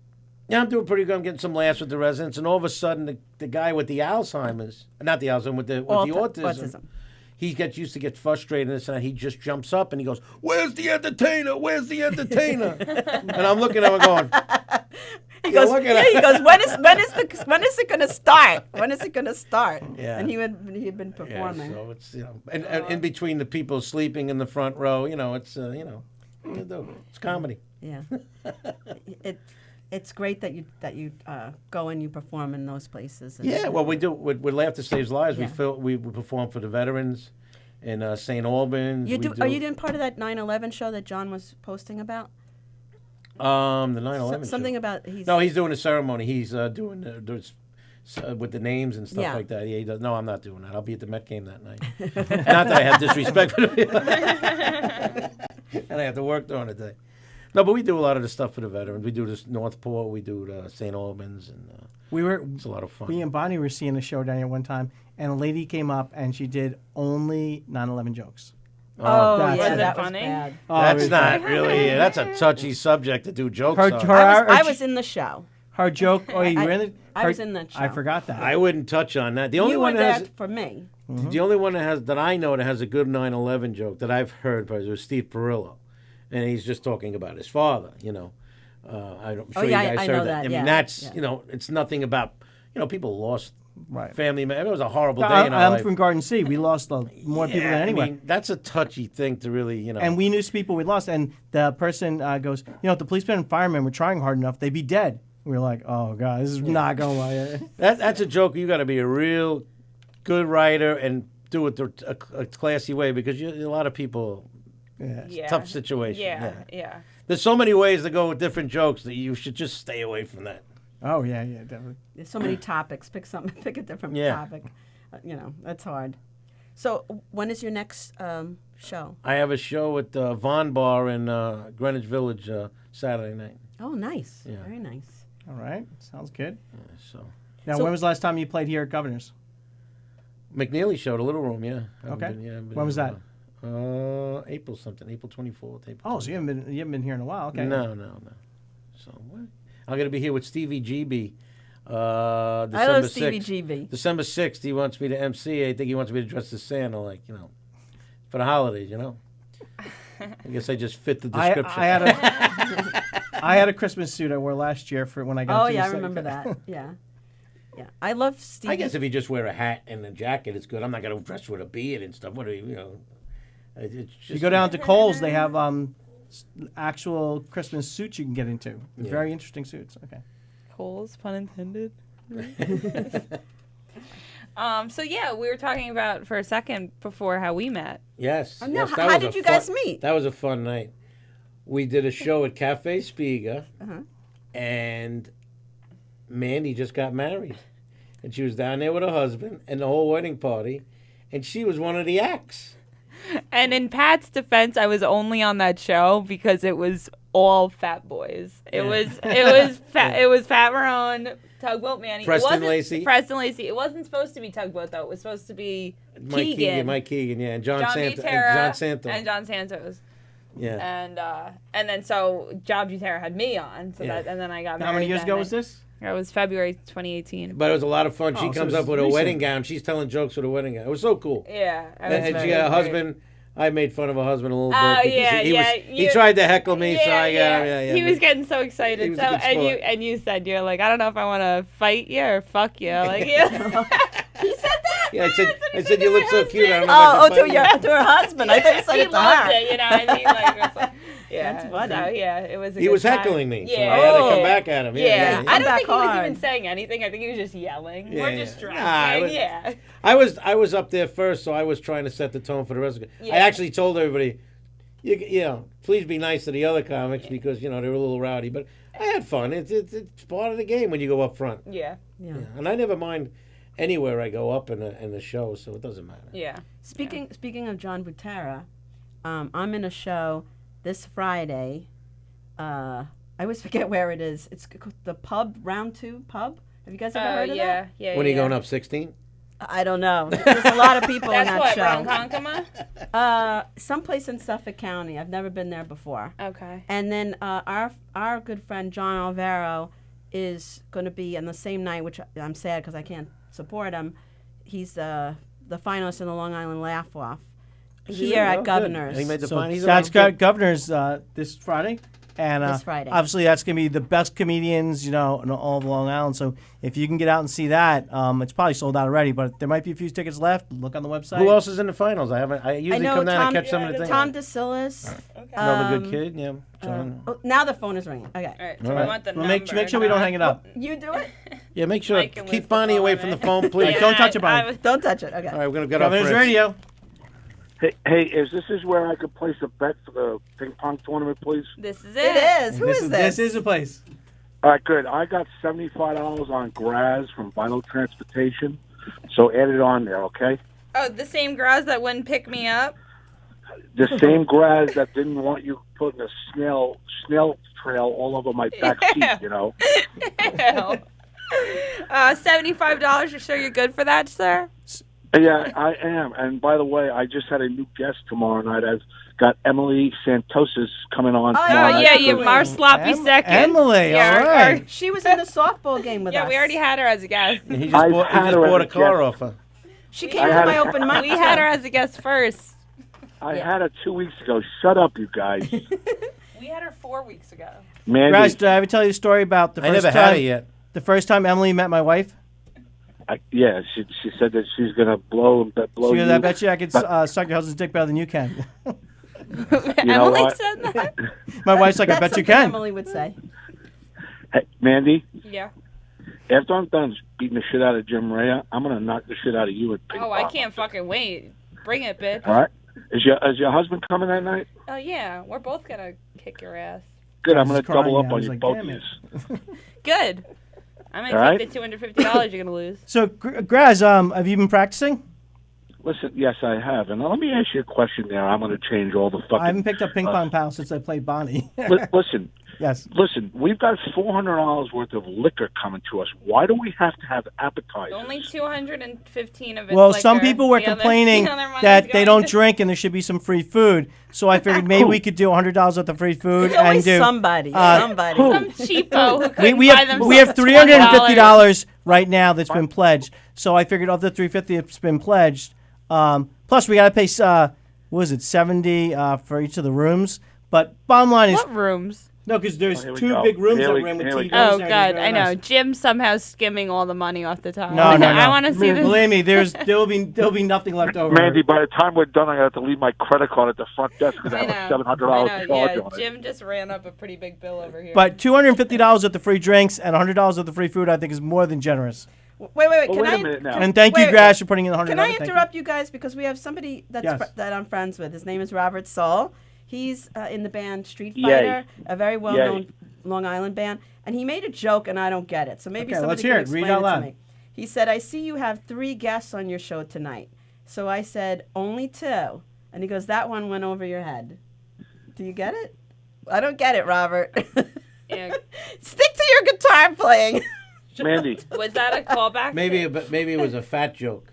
doing pretty good. I'm getting some laughs with the residents, and all of a sudden, the guy with the Alzheimer's, not the Alzheimer's, with the autism. He gets used to get frustrated and this and that. He just jumps up and he goes, "Where's the entertainer? Where's the entertainer?" And I'm looking at him going, He goes, when is it going to start? When is it going to start? Yeah. And he had been Yeah, performing. so it's and in between the people sleeping in the front row, it's what you do? It's comedy. Yeah. It's great that you go and you perform in those places. And Yeah, well, we do. With Laugh to Save Lives, Yeah. we perform for the veterans in St. Albans. You We do. Are you doing part of that 9/11 show that John was posting about? The 9/11 Something show. about he's. No, he's doing a ceremony. He's doing with the names and stuff Yeah. like that. Yeah, he does. No, I'm not doing that. I'll be at the Met game that night. Not that I have disrespect for the and I have to work during the day. No, but we do a lot of the stuff for the veterans. We do this Northport. We do the St. Albans, and it's a lot of fun. Me and Bonnie were seeing a show down here one time, and a lady came up and she did only 9/11 jokes. Oh, that's yeah, it. that was funny? bad. Oh, it That's was not bad. really. That's a touchy subject to do jokes Her- on. her- I was in the show. her joke. Oh, you were in it? I was in that show. I forgot that. I wouldn't touch on that. The only You one were that there has for me. the only one that I know that has a good 9/11 joke that I've heard was Steve Perillo, and he's just talking about his father. I'm sure Oh, you yeah, guys I heard know that. that, I yeah, mean, that's yeah. it's nothing about people lost Right. family. It was a horrible day I, in our I'm life. from Garden City. We lost more people than anyone. I mean, that's a touchy thing to really, And we knew people we lost. And the person goes, if the policemen and firemen were trying hard enough, they'd be dead. We were like, oh, God, this is not going well. That's a joke. You got to be a real good writer and do it a classy way because a lot of people, it's a tough situation. Yeah. There's so many ways to go with different jokes that you should just stay away from that. Oh, yeah, definitely. There's so many topics. Pick a different Yeah. topic. That's hard. So when is your next show? I have a show at Von Bar in Greenwich Village Saturday night. Oh, nice. Yeah. Very nice. All right. Sounds good. So Now, So- when was the last time you played here at Governor's? McNeely show, the Little Room, yeah. Okay. I've When was that? April something, April 24th. April Oh, so you haven't been here in a while. Okay. No. So what? I'm going to be here with Stevie GB. I December love Stevie 6th. GB. December 6th, he wants me to MC. I think he wants me to dress as Santa, for the holidays, I guess I just fit the description. I had a Christmas suit I wore last year for when I got Oh, to yeah, I the remember set. that. Yeah. I love Stevie. I guess if you just wear a hat and a jacket, it's good. I'm not going to dress with a beard and stuff. What do it's just, You go down to Kohl's, they have actual Christmas suits you can get into. Very interesting suits. Okay. Coles, pun intended. So yeah, we were talking about for a second before how we met. Yes. Oh, no, yes, how was did a you guys fun- meet? That was a fun night. We did a show at Cafe Spiga, and Mandy just got married. And she was down there with her husband and the whole wedding party, and she was one of the acts. And in Pat's defense, I was only on that show because it was all fat boys. It was fat. It was Pat Marone, Tugboat Manny. Preston Lacey. Preston Lacey. It wasn't supposed to be Tugboat though. It was supposed to be Keegan. Mike Keegan, yeah, and John Butera Santos. and John Santos. Yeah. And then so John Butera had me on. So Yeah. and then I got married. How many years that ago night. was this? It was February 2018. But it was a lot of fun. She Oh, so comes it's up with a recent. wedding gown. She's telling jokes with a wedding gown. It was so cool. Yeah. And she got a husband. I made fun of her husband a little bit. Oh, because yeah, he yeah, he tried to heckle me, so I got him. Yeah. He was getting so excited. He was So a good sport. and you said you're like, I don't know if I want to fight you or fuck you. Like he said that. Yeah, I said you look so cute. I don't know Oh, if I can fight you. to her husband. I thought you said He it to loved her. it, you know. I mean, like, it was like yeah. That's funny. So yeah, it was. He was heckling me, so I Yeah. had to come back at him. Yeah, Come I don't back think he was hard. even saying anything. I think he was just yelling. Yeah, We're yeah. just Nah, drinking. Yeah. I was up there first, so I was trying to set the tone for the rest of it. Yeah. I actually told everybody, please be nice to the other comics because they were a little rowdy, but I had fun. It's part of the game when you go up front. Yeah. Yeah. Yeah. And I never mind anywhere I go up in the show, so it doesn't matter. Yeah. Speaking of John Butera, I'm in a show this Friday. I always forget where it is. It's the pub, Round 2 pub. Have you guys ever heard of that? Yeah. When are you going up 16? I don't know. There's a lot of people in That's that what show. Ronkonkoma. Someplace in Suffolk County. I've never been there before. Okay. And then our good friend John Alvaro is going to be on the same night, which I'm sad because I can't support him. He's the finalist in the Long Island Laugh Off here at Governor's. He made the So final. He's that's around good. Governor's this Friday. And This Friday. obviously that's going to be the best comedians, in all of Long Island. So if you can get out and see that, it's probably sold out already, but there might be a few tickets left. Look on the website. Who else is in the finals? I usually know come down Tom- and catch some of the things. Tom DeSillis. Another good kid, yeah. John. Oh, now the phone is ringing. Okay. All right. All So right. we want the Well, number. make sure we don't hang it up. You do it? Yeah, make sure Mike and Liz keep to Bonnie call away him from the in. phone, please. Yeah, don't touch it, Bonnie. I was- Don't touch it. Okay. All right, we're gonna get our Governor's Fritz. Radio. Hey, is this where I could place a bet for the ping pong tournament, please? This is It it. is. Who is this? This is the place. All right, good. I got $75 on Graz from Vinyl Transportation, so add it on there, okay? Oh, the same girls that wouldn't pick me up. The same Graz that didn't want you putting a snail trail all over my back seat, Ew. $75. You're sure you're good for that, sir? Yeah, I am. And by the way, I just had a new guest tomorrow night. I've got Emily Santosis coming on. Oh, tomorrow Oh night. yeah, you Mar Sloppy second. Emily, Yeah, all right. She was in the softball game with us. Yeah, we already had her as a guest. He just I've bought, he had just her bought a as a car guest. off her. She came I to had my a- open mic. We had her as a guest first. I had her 2 weeks ago. Shut up, you guys. We had her 4 weeks ago. Mandy, Graz, did I ever tell you the story about the I first never time? had it yet. The first time Emily met my wife. yeah, she said that she's gonna blow She goes, you. I bet you I could suck your husband's dick better than you can. You know Emily what? said that. My wife's like, I That's bet you something can. Emily would say. Hey, Mandy, Yeah. after I'm done beating the shit out of Jim Rea, I'm gonna knock the shit out of you at ping Oh, I pong. can't fucking wait. Bring it, bitch. All right. Is your husband coming that night? Oh yeah, we're both gonna kick your ass. Good. I'm Guy's gonna double crying up now. on He's you like, both damn of it. you. Good. I'm gonna All take the $250 you're gonna lose. So, Graz, have you been practicing? Listen, yes, I have. And let me ask you a question there. I'm going to change all the fucking... I haven't picked up ping pong pals since I played Bonnie. Listen, Yes. listen, we've got $400 worth of liquor coming to us. Why do we have to have appetizers? Only 215 of it. Well, some people were complaining that they don't drink. drink and there should be some free food. So I figured maybe we could do $100 worth of free food There's always and do. somebody. uh, Some cheapo who couldn't We buy have themselves we have $20. $350 right now that's been pledged. So I figured of the $350 that's been pledged, plus we got to pay what was it, $70 for each of the rooms. But bottom line is What rooms? no, because there's here we two go. big rooms Here that we- ran with here we TVs. go. Oh and it was God, very I know. nice. Jim's somehow skimming all the money off the top. No, no, I no. want to see this. Believe me, there'll be nothing left over. Mandy, by the time we're done, I have to leave my credit card at the front desk because I I have know. a $700 I know. charge Yeah, on it. Jim just ran up a pretty big bill over here. But $250 at the free drinks and $100 at the free food, I think, is more than generous. Wait. Well, Can wait I? a minute now. And thank you, Wait, Grash, for putting in the $100. Can I Thank you. interrupt you guys because we have somebody that's Yes. that I'm friends with. His name is Robert Saul. He's in the band Street Yay. Fighter, a very well-known Long Island band, and he made a joke and I don't get it. So maybe Okay, somebody let's hear can it. Read explain out it loud. to me. He said, "I see you have 3 guests on your show tonight." So I said, "Only 2." And he goes, "That one went over your head." Do you get it? I don't get it, Robert. Yeah. Stick to your guitar playing. Mandy, Was that a callback? Maybe it was a fat joke.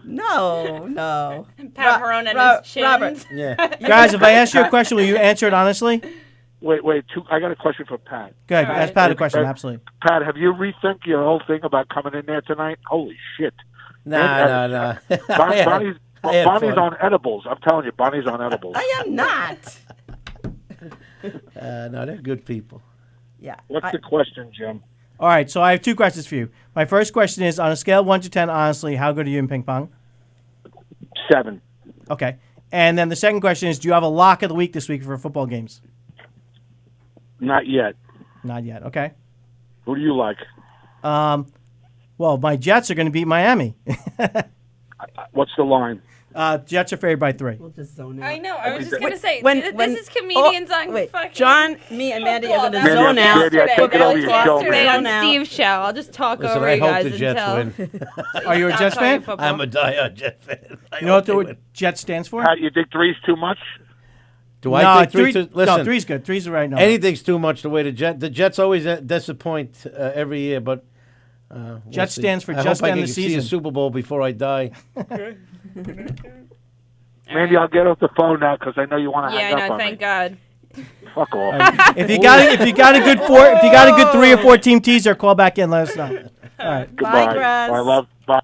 No. Pat Marone and his chins. Robert. Yeah. Guys, if I ask you a question, will you answer it honestly? wait. I got a question for Pat. Go ahead. All Ask right. Pat a question. Absolutely. Pat, have you rethink your whole thing about coming in there tonight? Holy shit. Nah. Bonnie's I had fun. on edibles. I'm telling you, Bonnie's on edibles. I am not. No, they're good people. Yeah. What's the question, Jim? All right, so I have 2 questions for you. My first question is, on a scale of 1 to 10, honestly, how good are you in ping pong? 7. Okay. And then the second question is, do you have a lock of the week this week for football games? Not yet. Not yet. Okay. Who do you like? Well, my Jets are going to beat Miami. What's the line? Jets are favored by 3. We'll just zone out. I know. I was just gonna Wait, say when- this when- is comedians oh, on wait, fucking. John, me, and Mandy are going to Football. zone out. Mandy, I take it Football over your talk, show, Yesterday man. on zone out. Steve's show. I'll just talk Listen, over I you hope guys the Jets until. win. Are you a Stop Jets talking fan? football. I'm a diehard Jet fan. I You know what hope they the win. Jets stands for? Pat, you think 3's too much? Do no, I think three? Listen, no, 3's good. 3's the right number. anything's too much the way the Jets always disappoint every year, but we'll Jets see. stands for I just hope I end can the see a season. Super Bowl before I die. Mandy, I'll get off the phone now because I know you want to Yeah, hang I up know. on Thank me. God. Fuck off. If you got a good 3 or 4 team teaser, call back in. Let us know. All right. Goodbye. Graz. I love. Bye.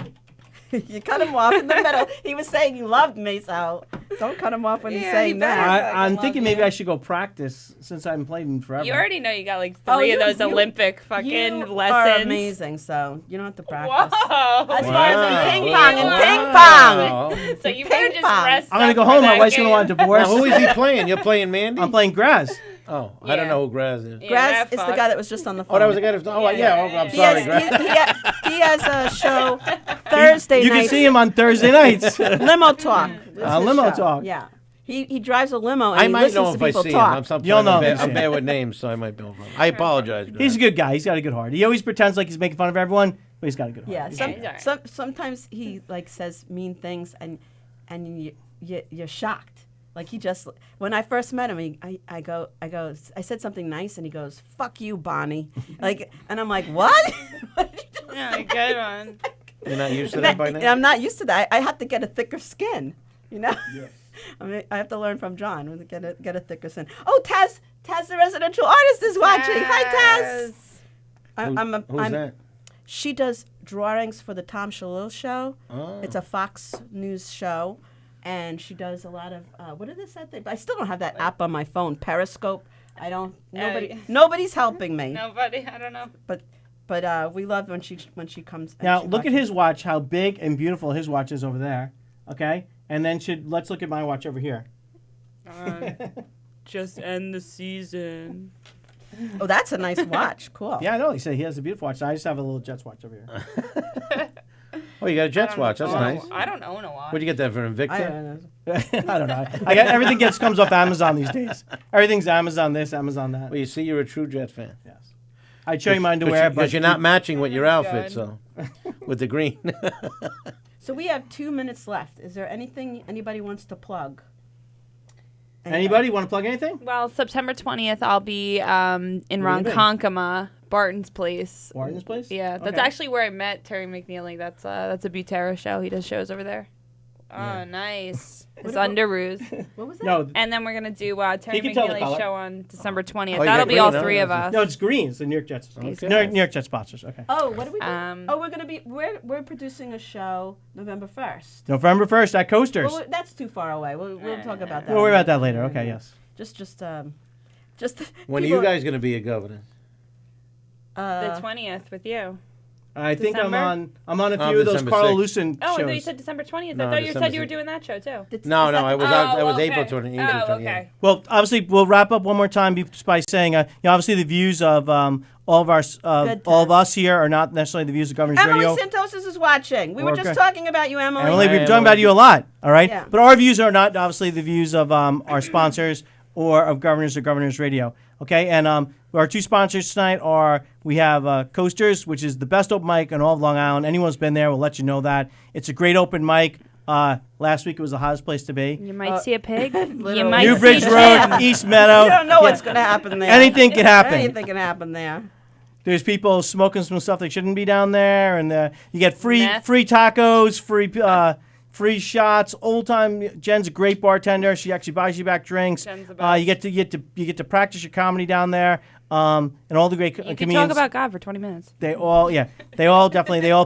You cut him off in the middle. He was saying he loved me, so don't cut him off when he's Yeah, saying he that. better. I'm love thinking you. maybe I should go practice since I haven't played in forever. You already know you got like 3 Oh, of you- those you- Olympic fucking You lessons. are amazing, so you don't have to Whoa. practice. As far as in ping Wow. pong and ping pong. Wow. So you better Ping just pong. rest. I'm gonna up go for home. My that wife's gonna game. want a divorce. Now, who is he playing? You're playing Mandy? I'm playing Graz. Oh, I Yeah. don't know who Graz is. Yeah, Graz that is the fuck. guy that was just on the phone. Oh, that was the guy that. Oh, yeah. I'm He sorry, has, Graz. he has a show Thursday You can nights. see him on Thursday nights. Limo Talk. This is his Limo show. Talk. Yeah. He drives a limo and I he might listens know to if I people see talk. him. I'm sometimes You'll know I'm if you see I'm him. bad with names, so I might know. I apologize. Graz. He's a good guy. He's got a good heart. He always pretends like he's making fun of everyone, but he's got a good heart. Yeah, he's all right. sometimes he like says mean things and you're shocked. Like he just when I first met him, I said something nice and he goes, "Fuck you, Bonnie," like, and I'm like, "What?" Yeah, good one. You're not used to that by now? I'm not used to that. I have to get a thicker skin, you know. I have to learn from John. Get a thicker skin. Oh, Taz, the residential artist, is watching. Hi, Taz. Who's that? She does drawings for the Tom Shalil show. Oh. It's a Fox News show, and she does a lot of what is that thing? I still don't have that app on my phone. Periscope. I don't. Nobody's helping me. Nobody. I don't know. But we love when she comes. and Now she look at watches. his watch. How big and beautiful his watch is over there. Okay, and then let's look at my watch over here. Just end the season. Oh, that's a nice watch. Cool. Yeah, I know. He said he has a beautiful watch. I just have a little Jets watch over here. Oh, you got a Jets watch. That's nice. I don't own a watch. Where'd you get that from, Invicta? I don't know. I don't know. Everything comes off Amazon these days. Everything's Amazon this, Amazon that. Well, you see, you're a true Jets fan. Yes. I'd show you my underwear, but Because you're not matching with your outfit, God. so with the green. So we have 2 minutes left. Is there anything anybody wants to plug? Anybody want to plug anything? Well, September 20th, I'll be in Where you been? Ronkonkoma, Barton's Place. Barton's place? Yeah, that's Okay. actually actually where I met Terry McNeely. That's a Butera show. He does shows over there. Oh, nice. It's Underoos. What was that? No, And then we're going to do Terry You can tell the color. McNeely's show on December 20th. Oh, you That'll got be all green, huh? three of us. no, it's green. It's the New York Jets. Okay. New York Jets sponsors. Okay. Oh, what are we doing? Um, We're gonna be we're producing a show November 1st. November 1st at Coasters. Well, that's too far away. We'll talk about that. We'll worry about that later. Okay, yes. Just When are people- you guys going to be a governor? the 20th with you. I think December? I'm on a few of those December Carl 6th. Lucen Oh, I thought you shows. said December 20th. No, I thought you December said you were 6th. doing that show, too. No, I was out. That was okay. April 20. Oh, okay. Well, obviously, we'll wrap up one more time by saying, obviously, the views of all of our Good all of test. us here are not necessarily the views of Governor's Emily Radio. Santos is watching. We were Okay. just talking about you, Emily. Emily, we've Hey, talked about Emily. you a lot, all right? Yeah. But our views are not obviously the views of our sponsors or of Governors or Governors Radio, okay? And our two sponsors tonight are, we have Coasters, which is the best open mic in all of Long Island. Anyone who's been there will let you know that. It's a great open mic. Last week it was the hottest place to be. You might see a pig. You literally. might New see Bridge a Road, pig. East Meadow. You don't know what's going to happen there. Anything can happen. Anything can happen there. There's people smoking some stuff they shouldn't be down there, and you get free Meth. tacos, free shots. Old time. Jen's a great bartender. She actually buys you back drinks. Jen's the best. You get to practice your comedy down there. And all the great You can comedians. talk about God for 20 minutes. They all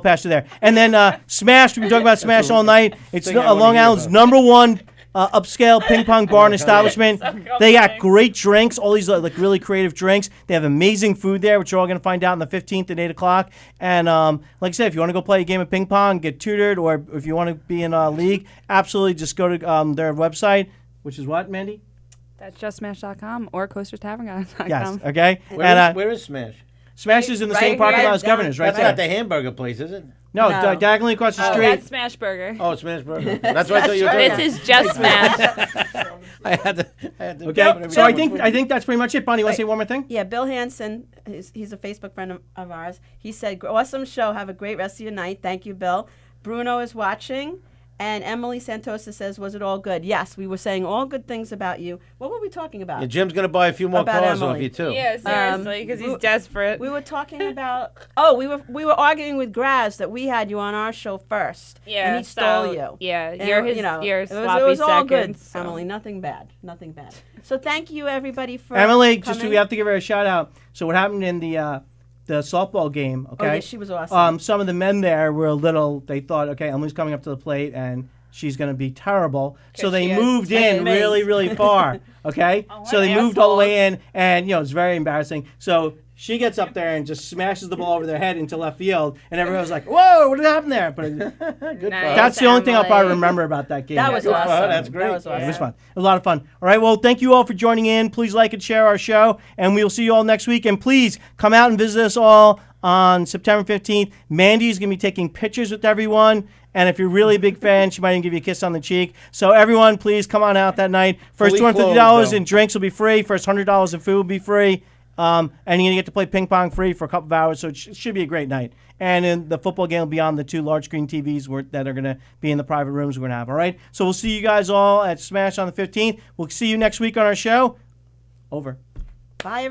pass through there. And then Smash. We've been talking about Smash all night. It's Thing I wanna Long hear Island's about. #1 upscale ping pong bar and establishment. So They got comforting. great drinks, all these like really creative drinks. They have amazing food there, which you're all going to find out on the 15th at 8 o'clock. And like I said, if you want to go play a game of ping pong, get tutored, or if you want to be in a league, absolutely just go to their website, which is what, Mandy? That's justsmash.com or coasterstavern.com. Yes, okay. Where is Smash? Smash is in the Right same parking here, lot as down- Governors, right That's there. not the hamburger place, is it? No, No. diagonally across the Oh, street. that's Smash Burger. Oh, Smash Burger. That's what I thought you were Smash talking This is Just Smash. I had to. Okay, so I think that's pretty much it. Bonnie, you want to say one more thing? Yeah, Bill Hansen, he's a Facebook friend of ours. He said, awesome show. Have a great rest of your night. Thank you, Bill. Bruno is watching. And Emily Santosa says, was it all good? Yes, we were saying all good things about you. What were we talking about? Yeah, Jim's going to buy a few more About cars off Emily. you, too. Yeah, seriously, because he's we- desperate. We were talking about, we were arguing with Graz that we had you on our show first. Yeah, And he stole so, you. yeah, And, you're his- you know, you're it sloppy was all good, seconds, so. Emily. Nothing bad. So thank you, everybody, for Emily, coming. we have to give her a shout out. So what happened in the softball game? Okay, Oh, yeah, she was awesome. Some of the men there were a little. They thought, okay, Emily's coming up to the plate and she's going to be terrible. So 'Cause they she has moved in me. really, really far. Okay, Oh, so what they moved all the way assholes. in, and it's very embarrassing. So she gets up there and just smashes the ball over their head into left field, and everyone's like, "Whoa, what happened there?" But Good for Nice. her. that's the only thing I'll probably Emily. remember about that game. that was good for her. awesome. That's great. That was awesome. It was fun. It was a lot of fun. All right. Well, thank you all for joining in. Please like and share our show, and we'll see you all next week. And please come out and visit us all on September 15th. Mandy's going to be taking pictures with everyone. And if you're really a big fan, she might even give you a kiss on the cheek. So everyone, please come on out that night. First Fully $250 clothed, though. in drinks will be free. First $100 in food will be free. And you're going to get to play ping pong free for a couple of hours. So it should be a great night. And then the football game will be on the 2 large screen TVs that are going to be in the private rooms we're going to have. All right. So we'll see you guys all at Smash on the 15th. We'll see you next week on our show. Over. Bye.